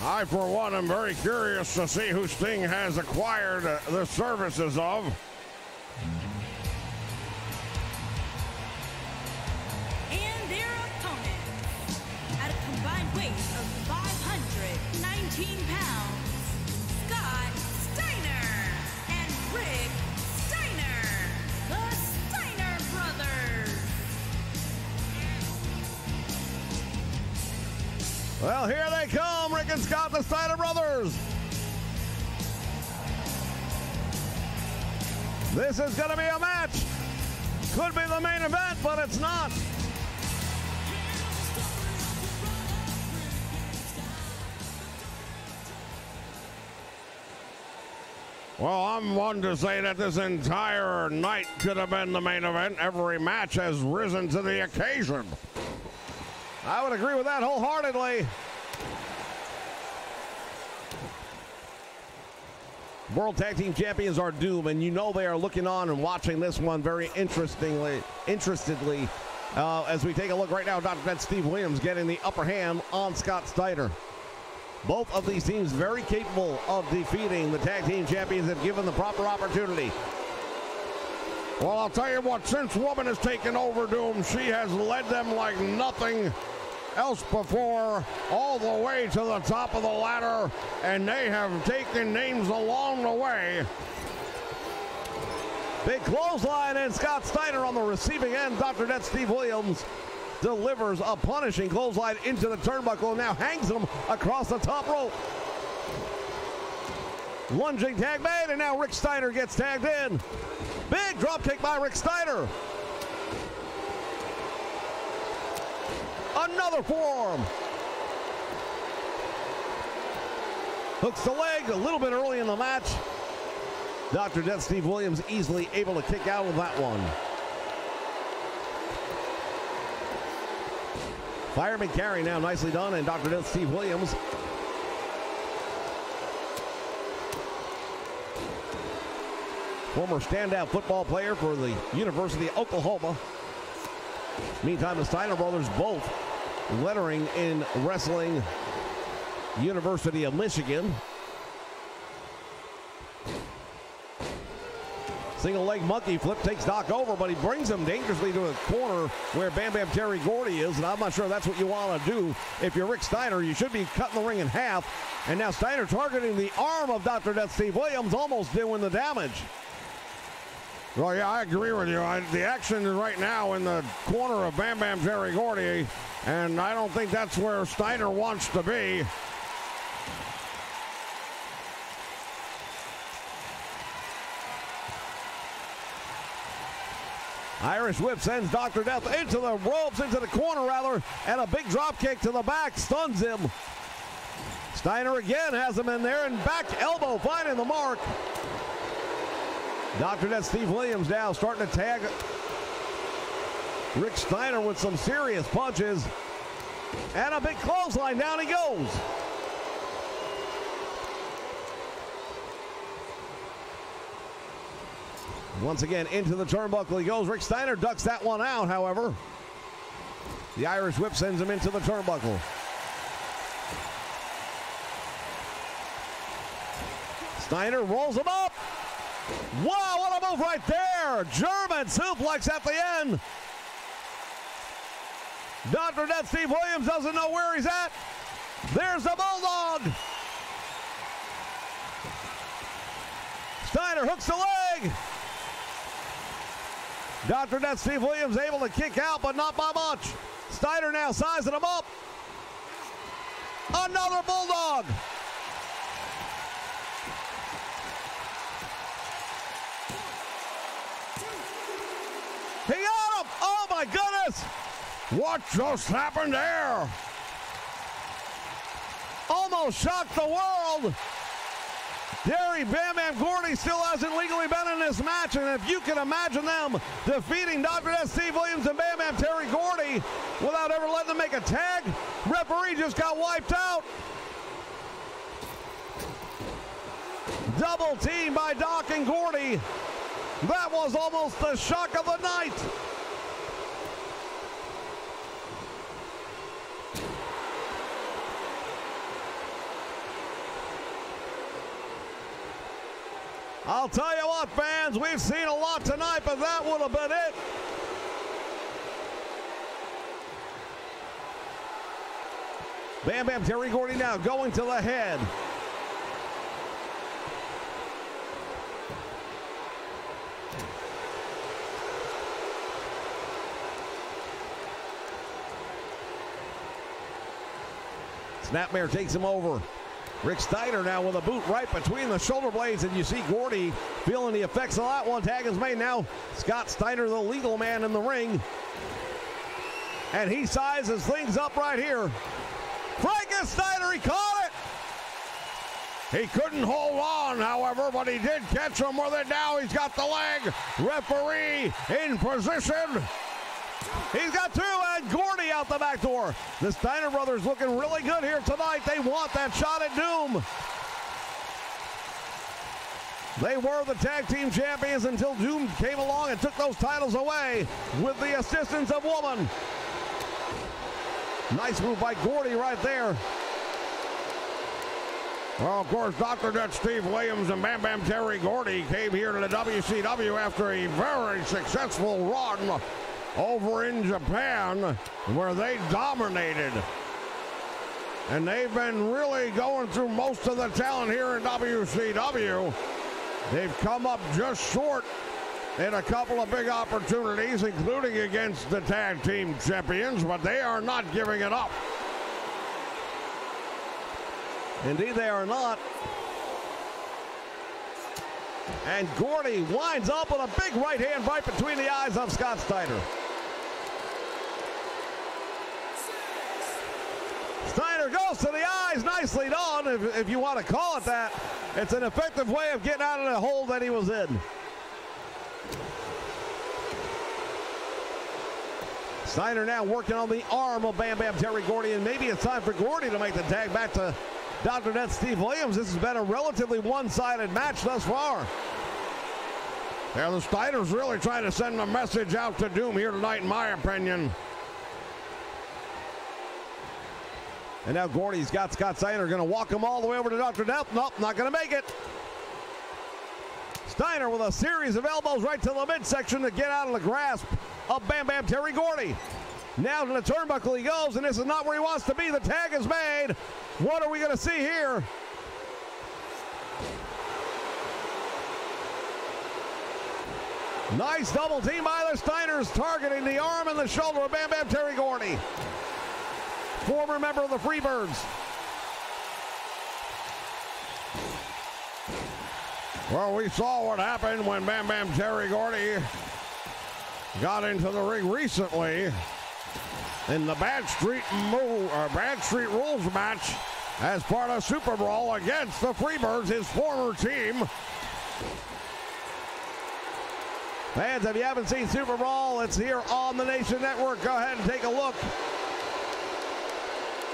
S3: I, for one, am very curious to see who Sting has acquired the services of.
S2: And their opponent, at a combined weight of 519 pounds, Scott Steiner and Rick Steiner, the Steiner brothers.
S1: Well, here they come, Rick and Scott, the Steiner brothers. This is going to be a match. Could be the main event, but it's not.
S3: Well, I'm one to say that this entire night could have been the main event. Every match has risen to the occasion.
S1: I would agree with that wholeheartedly. World Tag Team Champions are doomed, and you know they are looking on and watching this one very interestedly, as we take a look right now. Dr. Death Steve Williams getting the upper hand on Scott Steiner. Both of these teams very capable of defeating the Tag Team Champions if given the proper opportunity.
S3: Well, I'll tell you what, since Woman has taken over Doom, she has led them like nothing else before, all the way to the top of the ladder, and they have taken names along the way.
S1: Big clothesline, and Scott Steiner on the receiving end. Dr. Death Steve Williams delivers a punishing clothesline into the turnbuckle and now hangs him across the top rope. Lunging tag made, and now Rick Steiner gets tagged in. Big drop kick by Rick Steiner. Another forearm. Hooks the leg a little bit early in the match. Dr. Death Steve Williams easily able to kick out of that one. Fireman carry now nicely done, and Dr. Death Steve Williams former standout football player for the University of Oklahoma. Meantime, the Steiner brothers both lettering in wrestling, University of Michigan. Single leg monkey flip takes Doc over, but he brings him dangerously to a corner where Bam Bam Terry Gordy is, and I'm not sure that's what you want to do. If you're Rick Steiner, you should be cutting the ring in half. And now Steiner targeting the arm of Dr. Death Steve Williams, almost doing the damage.
S3: Well, yeah, I agree with you. The action is right now in the corner of Bam Bam Terry Gordy, and I don't think that's where Steiner wants to be.
S1: Irish whip sends Dr. Death into the ropes, into the corner rather, and a big drop kick to the back stuns him. Steiner again has him in there, and back elbow finding the mark. Dr. Death Steve Williams now starting to tag Rick Steiner with some serious punches. And a big clothesline, down he goes. Once again into the turnbuckle he goes. Rick Steiner ducks that one out, however. The Irish whip sends him into the turnbuckle. Steiner rolls him up. Wow, what a move right there. German suplex at the end. Dr. Death Steve Williams doesn't know where he's at. There's the Bulldog. Steiner hooks the leg. Dr. Death Steve Williams able to kick out, but not by much. Steiner now sizing him up. Another bulldog. He got him. Oh, my goodness.
S3: What just happened there?
S1: Almost shocked the world. Terry Bam Bam Gordy still hasn't legally been in this match, and if you can imagine them defeating Dr. Death Steve Williams and Bam Bam Terry Gordy without ever letting them make a tag, referee just got wiped out. Double team by Doc and Gordy. That was almost the shock of the night. I'll tell you what, fans, we've seen a lot tonight, but that would have been it. Bam Bam Terry Gordy now going to the head. Snapmare takes him over. Rick Steiner now with a boot right between the shoulder blades, and you see Gordy feeling the effects of that one. Tag is made now. Scott Steiner, the legal man in the ring. And he sizes things up right here. Frankensteiner, he caught it!
S3: He couldn't hold on, however, but he did catch him with it. Now he's got the leg. Referee in position.
S1: He's got two, and Gordy out the back door. The Steiner brothers looking really good here tonight. They want that shot at Doom. They were the tag team champions until Doom came along and took those titles away with the assistance of Woman. Nice move by Gordy right there.
S3: Well, of course, Dr. Death Steve Williams and Bam Bam Terry Gordy came here to the WCW after a very successful run over in Japan, where they dominated. And they've been really going through most of the talent here in WCW. They've come up just short in a couple of big opportunities, including against the tag team champions, but they are not giving it up.
S1: Indeed, they are not. And Gordy winds up with a big right hand right between the eyes of Scott Steiner. Steiner goes to the eyes. Nicely done, if you want to call it that. It's an effective way of getting out of the hole that he was in. Steiner now working on the arm of Bam Bam Terry Gordy, and maybe it's time for Gordy to make the tag back to Dr. Death Steve Williams. This has been a relatively one-sided match thus far.
S3: Yeah, the Steiners really trying to send a message out to Doom here tonight, in my opinion.
S1: And now Gordy's got Scott Steiner going to walk him all the way over to Dr. Death. Nope, not going to make it. Steiner with a series of elbows right to the midsection to get out of the grasp of Bam Bam Terry Gordy. Now to the turnbuckle he goes, and this is not where he wants to be. The tag is made. What are we going to see here? Nice double team by the Steiners, targeting the arm and the shoulder of Bam Bam Terry Gordy, former member of the Freebirds.
S3: Well, we saw what happened when Bam Bam Terry Gordy got into the ring recently in the Bad Street Rules match as part of Super Brawl against the Freebirds, his former team.
S1: Fans, if you haven't seen Super Brawl, it's here on the Nation Network. Go ahead and take a look.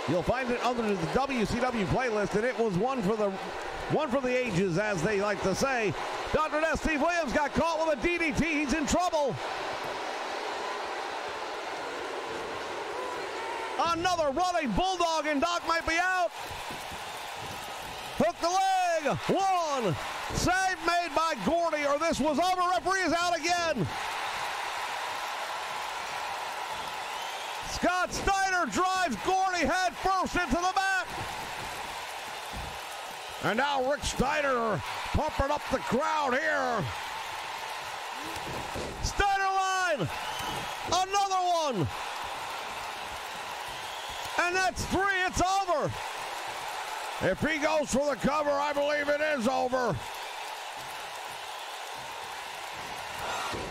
S1: You'll find it under the WCW playlist, and it was one for the ages, as they like to say. Dr. Death Steve Williams got caught with a DDT. He's in trouble. Another running bulldog, and Doc might be out. Hook the leg. One. Save made by Gordy, or this was over. Referee is out again. Scott Steiner drives Gordy head first into the mat.
S3: And now Rick Steiner pumping up the crowd here.
S1: Steiner line. Another one. And that's 3. It's over.
S3: If he goes for the cover, I believe it is over.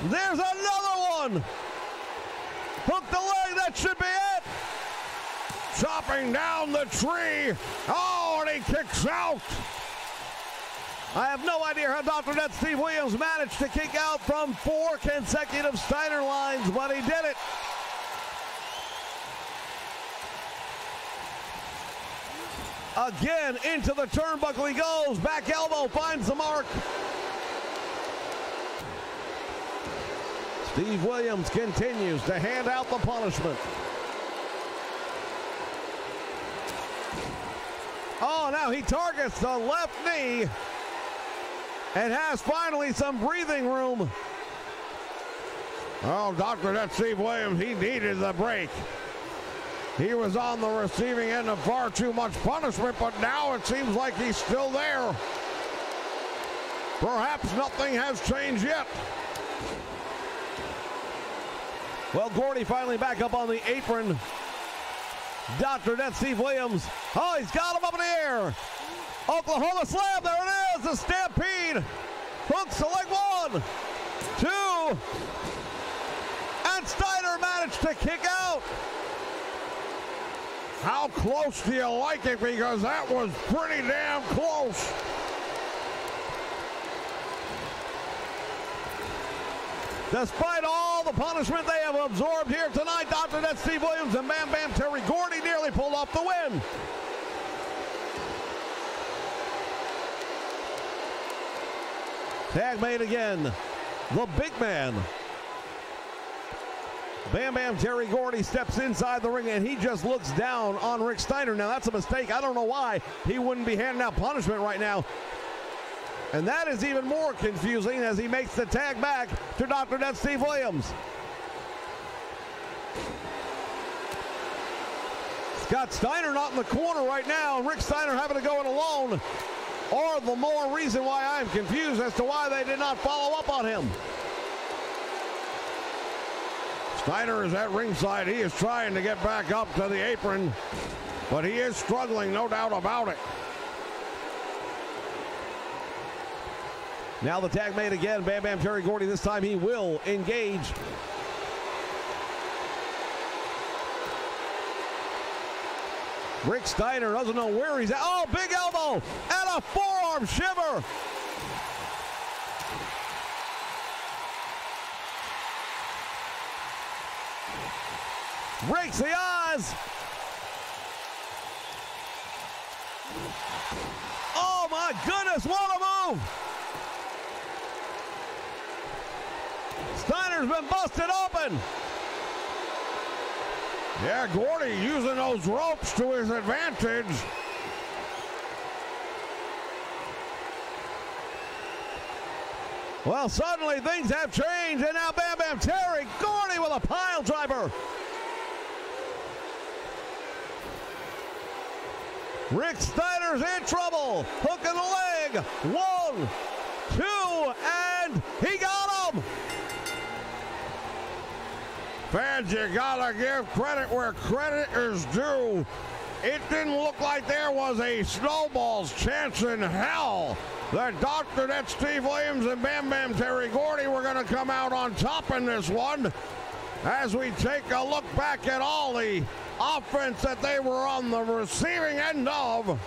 S1: There's another one. Hook the leg. That should be it.
S3: Chopping down the tree. Oh, and he kicks out.
S1: I have no idea how Dr. Death Steve Williams managed to kick out from 4 consecutive Steiner lines, but he did it. Again, into the turnbuckle he goes. Back elbow finds the mark. Steve Williams continues to hand out the punishment. Oh, now he targets the left knee and has finally some breathing room.
S3: Oh, Dr. Death Steve Williams, he needed the break. He was on the receiving end of far too much punishment, but now it seems like he's still there. Perhaps nothing has changed yet.
S1: Well, Gordy finally back up on the apron. Dr. Death Steve Williams. Oh, he's got him up in the air. Oklahoma Slam, there it is, the Stampede. Hooks the leg, 1, 2. And Steiner managed to kick out.
S3: How close do you like it? Because that was pretty damn close.
S1: Despite all the punishment they have absorbed here tonight, Dr. Death Steve Williams and Bam Bam Terry Gordy nearly pulled off the win. Tag made again. The big man. Bam Bam Terry Gordy steps inside the ring and he just looks down on Rick Steiner. Now that's a mistake. I don't know why he wouldn't be handing out punishment right now. And that is even more confusing as he makes the tag back to Dr. Death Steve Williams. Scott Steiner not in the corner right now, and Rick Steiner having to go it alone. Or the more reason why I'm confused as to why they did not follow up on him.
S3: Steiner is at ringside. He is trying to get back up to the apron, but he is struggling, no doubt about it.
S1: Now the tag made again. Bam Bam Terry Gordy. This time he will engage. Rick Steiner doesn't know where he's at. Oh, big elbow and a forearm shiver. Breaks the eyes. Oh my goodness, what a move. Steiner's been busted open.
S3: Yeah, Gordy using those ropes to his advantage.
S1: Well, suddenly things have changed, and now Bam Bam Terry Gordy with a pile driver. Rick Steiner's in trouble. Hooking the leg. 1, 2, and he got him.
S3: Fans, you gotta give credit where credit is due. It didn't look like there was a snowball's chance in hell that Dr. Death Steve Williams and Bam Bam Terry Gordy were gonna come out on top in this one. As we take a look back at all the offense that they were on the receiving end of.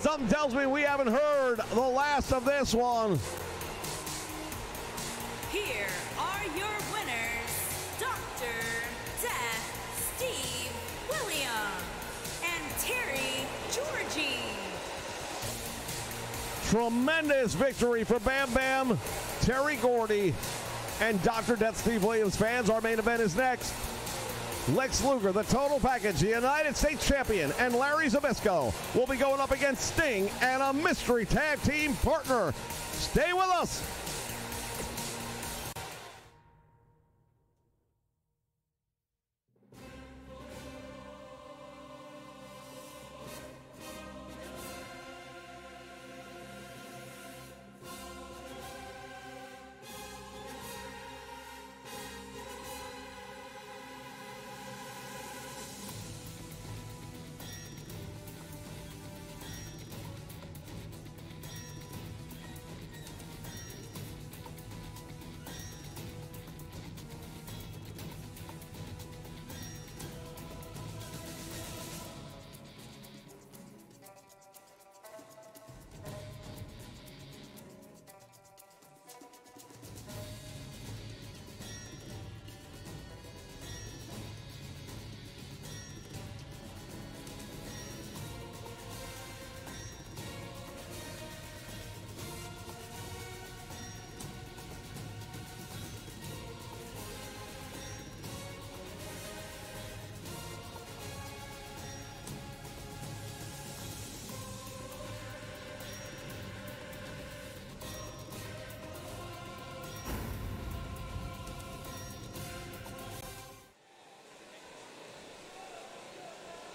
S1: Something tells me we haven't heard the last of this one.
S2: Here are your winners, Dr. Death Steve Williams and Terry Georgie.
S1: Tremendous victory for Bam Bam, Terry Gordy, and Dr. Death Steve Williams. Fans, our main event is next. Lex Luger, the total package, the United States champion, and Larry Zbyszko will be going up against Sting and a mystery tag team partner. Stay with us.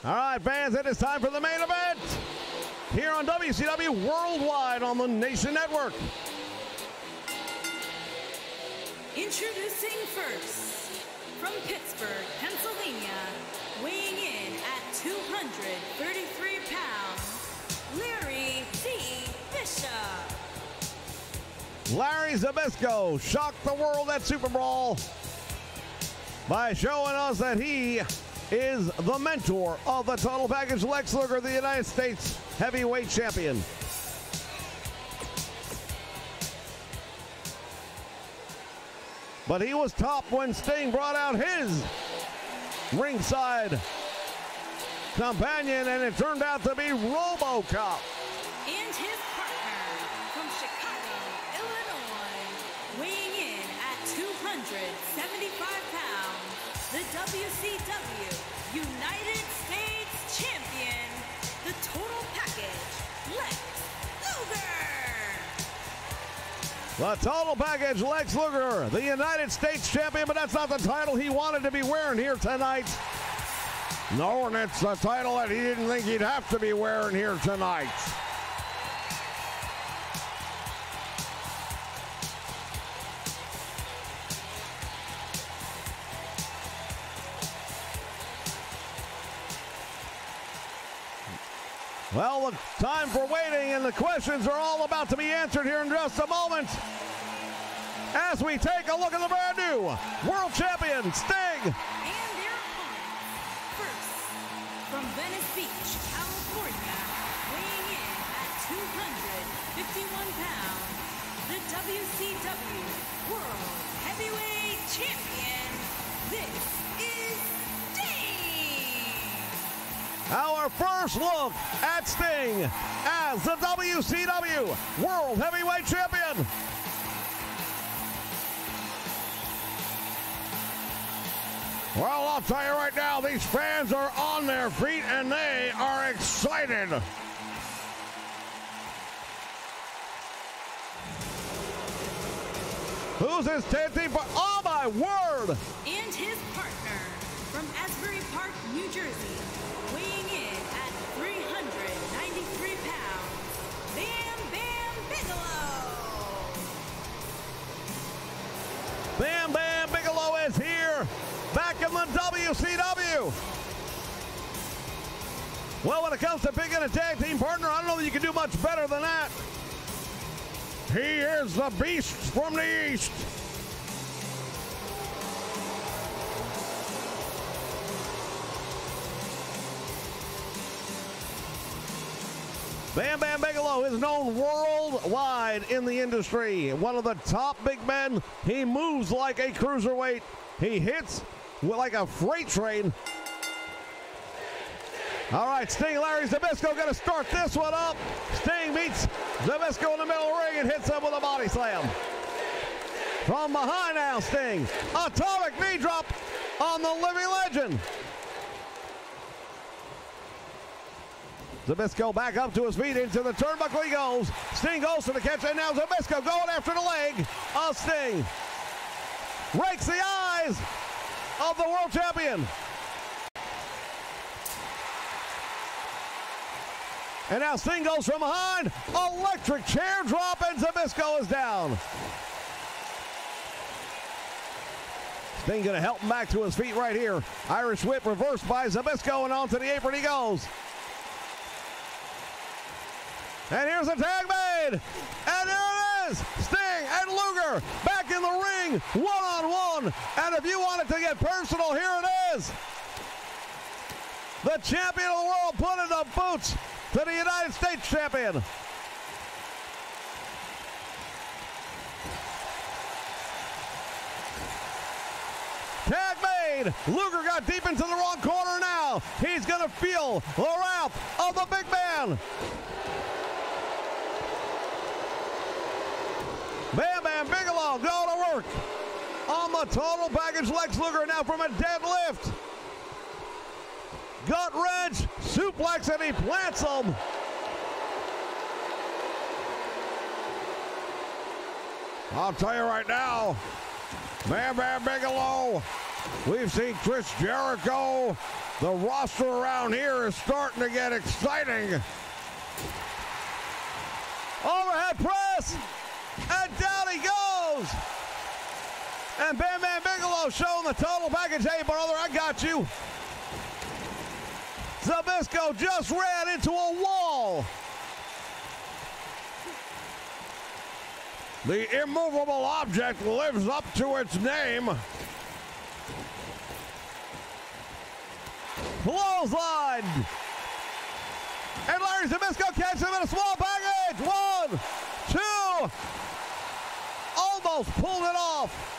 S1: All right, fans, it is time for the main event here on WCW Worldwide on the Nation Network.
S2: Introducing first, from Pittsburgh, Pennsylvania, weighing in at 233 pounds, Larry C. Bishop.
S1: Larry Zbyszko shocked the world at Super Brawl by showing us that he is the mentor of the Total Package Lex Luger, the United States Heavyweight Champion. But he was top when Sting brought out his ringside companion, and it turned out to be RoboCop.
S2: And his partner from Chicago, Illinois, weighing in at 275 pounds, the WCW United States Champion, the Total Package, Lex Luger.
S1: The Total Package Lex Luger, the United States Champion, but that's not the title he wanted to be wearing here tonight.
S3: No, and it's a title that he didn't think he'd have to be wearing here tonight.
S1: Well, the time for waiting and the questions are all about to be answered here in just a moment as we take a look at the brand new World Champion, Sting.
S2: And their opponents, first, from Venice Beach, California, weighing in at 251 pounds, the WCW World Heavyweight Champion, this is Sting.
S1: Our first look at Sting as the WCW World Heavyweight Champion.
S3: Well, I'll tell you right now, these fans are on their feet and they are excited.
S1: Who's his tag team? Oh, my word!
S2: And his partner from Asbury Park, New Jersey, weighing in at 393 pounds, Bam Bam Bigelow.
S1: Bam Bam Bigelow is here, back in the WCW. Well, when it comes to picking a tag team partner, I don't know that you can do much better than that.
S3: He is the beast from the East.
S1: Bam Bam Bigelow is known worldwide in the industry. One of the top big men. He moves like a cruiserweight. He hits like a freight train. All right, Sting, Larry Zbyszko going to start this one up. Sting meets Zbyszko in the middle of the ring and hits him with a body slam. From behind now, Sting. Atomic knee drop on the living legend. Zbyszko back up to his feet into the turnbuckle he goes. Sting goes to the catch, and now Zbyszko going after the leg of Sting. Rakes the eyes of the world champion. And now Sting goes from behind. Electric chair drop, and Zbyszko is down. Sting going to help him back to his feet right here. Irish whip reversed by Zbyszko, and onto the apron he goes. And here's a tag made. And there it is. Sting and Luger back in the ring, one-on-one. And if you want it to get personal, here it is. The champion of the world put in the boots to the United States champion. Tag made. Luger got deep into the wrong corner now. He's going to feel the wrath of the big man. Bam Bam Bigelow going to work on the Total Package Lex Luger now from a deadlift. Gut wrench, suplex, and he plants him.
S3: I'll tell you right now, Bam Bam Bigelow We've seen Chris Jericho. The roster around here is starting to get exciting.
S1: Overhead press, and down he goes. And Bam Bam Bigelow showing the total package. Hey, brother, I got you. Zbyszko just ran into a wall.
S3: The immovable object lives up to its name.
S1: Clothesline. And Larry Zbyszko catches him in a small package. 1, 2. Almost pulled it off.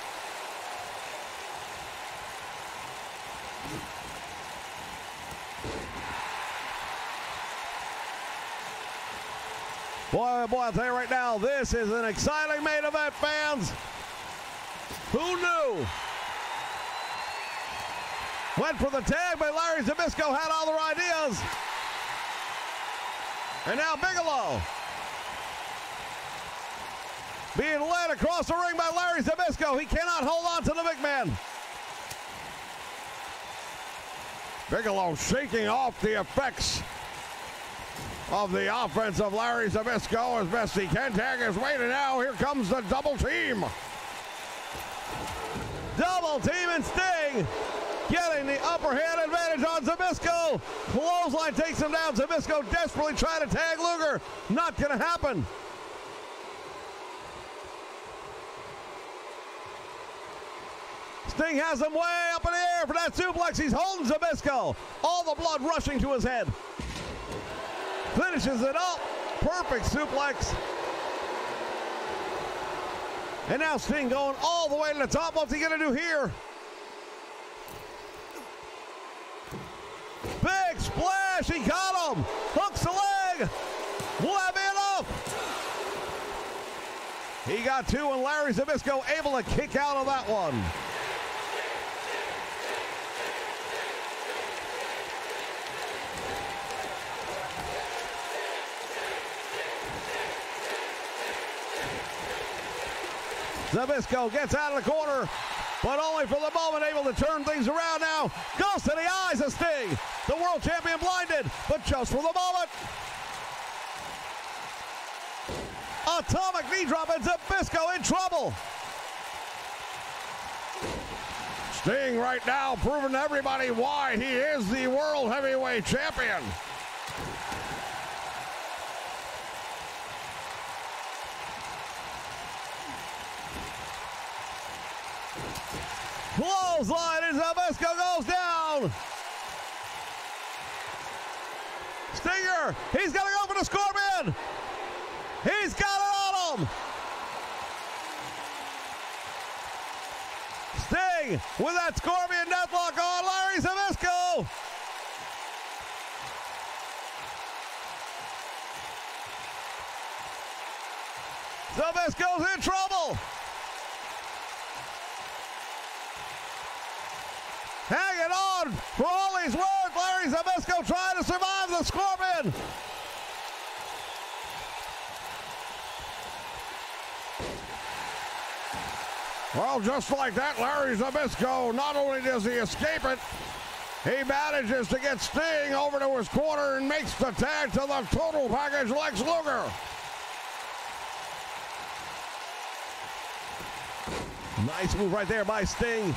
S1: Boy, boy, I'll tell you right now, this is an exciting main event, fans. Who knew? Went for the tag, but Larry Zbyszko had other ideas. And now Bigelow being led across the ring by Larry Zbyszko. He cannot hold on to the big man.
S3: Bigelow shaking off the effects of the offense of Larry Zbyszko as best he can. Tag his way to now. Here comes the double team.
S1: Double team and Sting getting the upper hand advantage on Zbyszko. Clothesline takes him down. Zbyszko desperately trying to tag Luger. Not going to happen. Sting has him way up in the air for that suplex. He's holding Zbyszko. All the blood rushing to his head. Finishes it up. Perfect suplex. And now Sting going all the way to the top. What's he going to do here? Big splash. He got him. Hooks the leg. Will that be enough? He got two, and Larry Zbyszko able to kick out of that one. Zbyszko gets out of the corner, but only for the moment able to turn things around now. Goes to the eyes of Sting. The world champion blinded, but just for the moment. Atomic knee drop, and Zbyszko in trouble.
S3: Sting right now proving to everybody why he is the world heavyweight champion.
S1: Clothesline, and Zbyszko goes down. Stinger, he's got to go for the Scorpion. He's got it on him. Sting with that Scorpion deathlock on Larry Zbyszko. Zbyszko's in trouble. Hanging on for all he's worth. Larry Zbyszko trying to survive the Scorpion.
S3: Well, just like that, Larry Zbyszko, not only does he escape it, he manages to get Sting over to his corner and makes the tag to the total package Lex Luger.
S1: Nice move right there by Sting.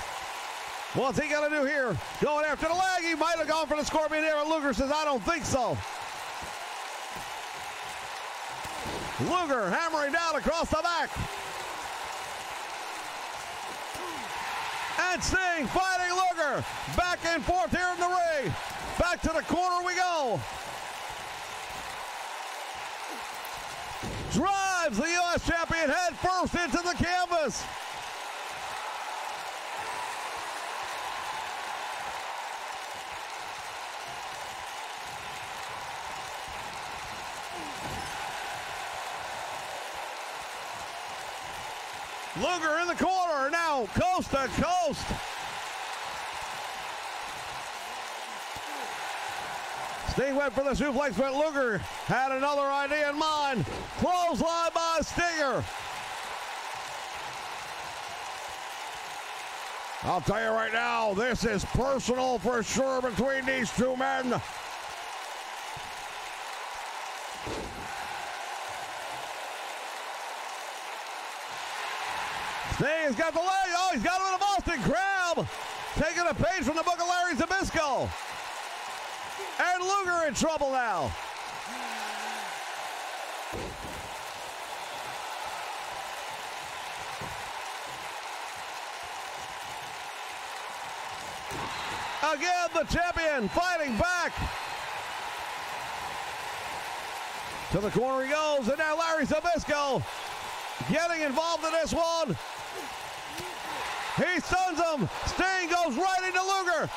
S1: What's he going to do here? Going after the leg. He might have gone for the Scorpion there, and Luger says, I don't think so. Luger hammering down across the back. And Sting fighting Luger. Back and forth here in the ring. Back to the corner we go. Drives the U.S. champion head first into the canvas. Luger in the corner now, coast to coast. Sting went for the suplex, but Luger had another idea in mind. Clothesline by Stinger.
S3: I'll tell you right now, this is personal for sure between these two men.
S1: Sting has got the leg. Oh, he's got him in a Boston Crab. Taking a page from the book of Larry Zbyszko. And Luger in trouble now. Again, the champion fighting back. To the corner he goes, and now Larry Zbyszko getting involved in this one. He stuns him. Sting goes right into Luger.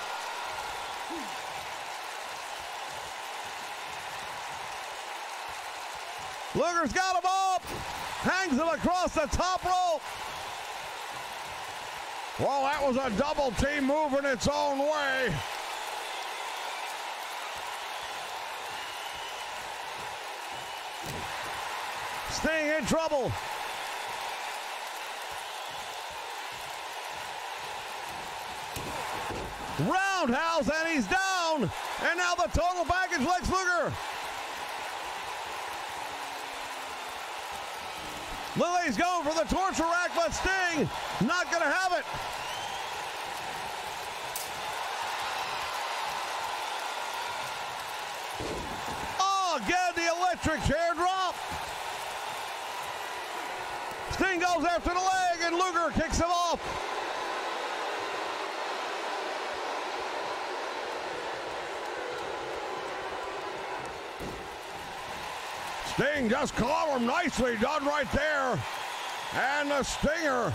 S1: Luger's got him up. Hangs him across the top rope.
S3: Well, that was a double team move in its own way.
S1: Sting in trouble. Roundhouse, and he's down. And now the total package, Lex Luger. Lily's going for the torture rack, but Sting not going to have it. Oh, again, the electric chair drop. Sting goes after the leg, and Luger kicks him off.
S3: Sting just caught him, nicely done right there. And the Stinger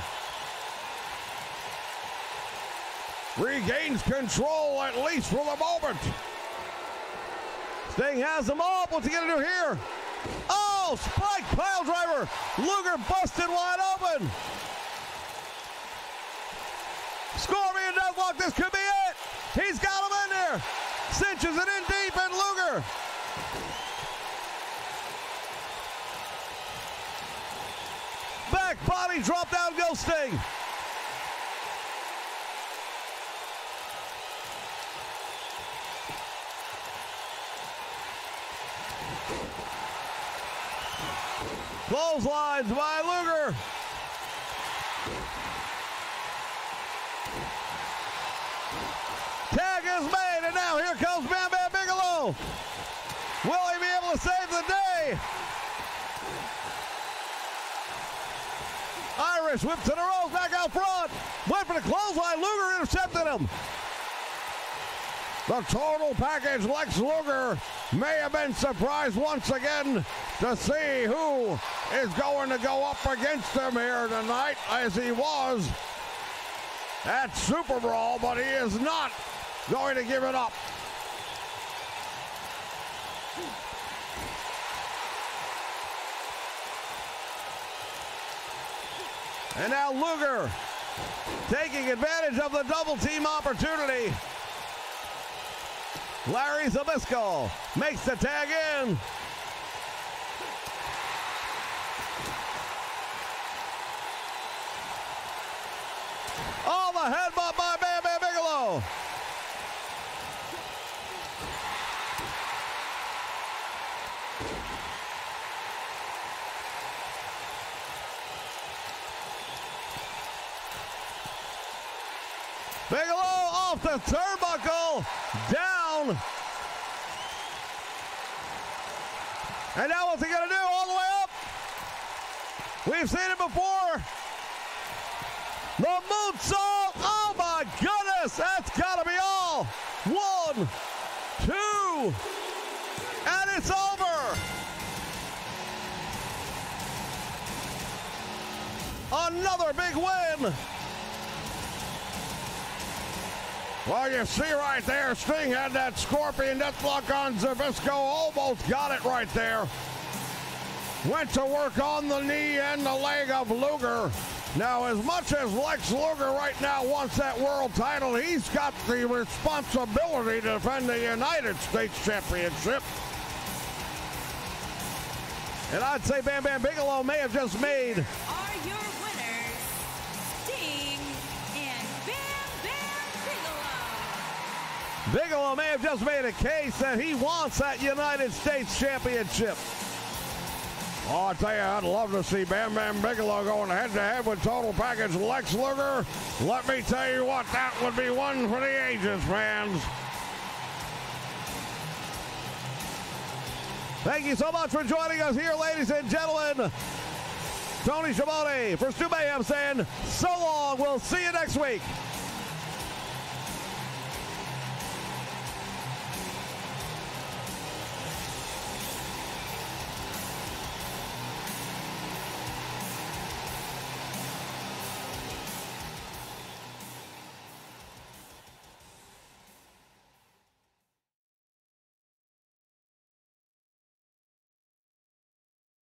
S3: regains control, at least for the moment.
S1: Sting has him up. What's he going to do here? Oh, spike pile driver. Luger busted wide open. Scorpion deathlock. This could be it. He's got him in there. Cinches it in deep, and Luger. Back body drop down goes Sting. Clotheslines by Luger. Tag is made, and now here comes Bam Bam Bigelow. Will he be able to save the day? Irish whip to the ropes, back out front. Went for the clothesline. Luger intercepted him.
S3: The total package, Lex Luger, may have been surprised once again to see who is going to go up against him here tonight, as he was at Super Brawl, but he is not going to give it up.
S1: And now Luger taking advantage of the double team opportunity. Larry Zbyszko makes the tag in. Oh, the headbutt by Bam Bam Bigelow. Bigelow off the turnbuckle, down. And now what's he gonna do? All the way up. We've seen it before. The moonsault. Oh my goodness, that's gotta be all. 1, 2, and it's over. Another big win.
S3: Well, you see right there, Sting had that Scorpion Deathlock on Zbyszko, almost got it right there. Went to work on the knee and the leg of Luger. Now, as much as Lex Luger right now wants that world title, he's got the responsibility to defend the United States Championship.
S1: And I'd say Bam Bam Bigelow may have just made
S2: Are your winners, Sting and Bam
S1: Bigelow may have just made a case that he wants that United States Championship.
S3: Oh, I tell you, I'd love to see Bam Bam Bigelow going head-to-head with Total Package Lex Luger. Let me tell you what, that would be one for the ages, fans.
S1: Thank you so much for joining us here, ladies and gentlemen. Tony Schiavone for Stu Mayhem saying so long. We'll see you next week.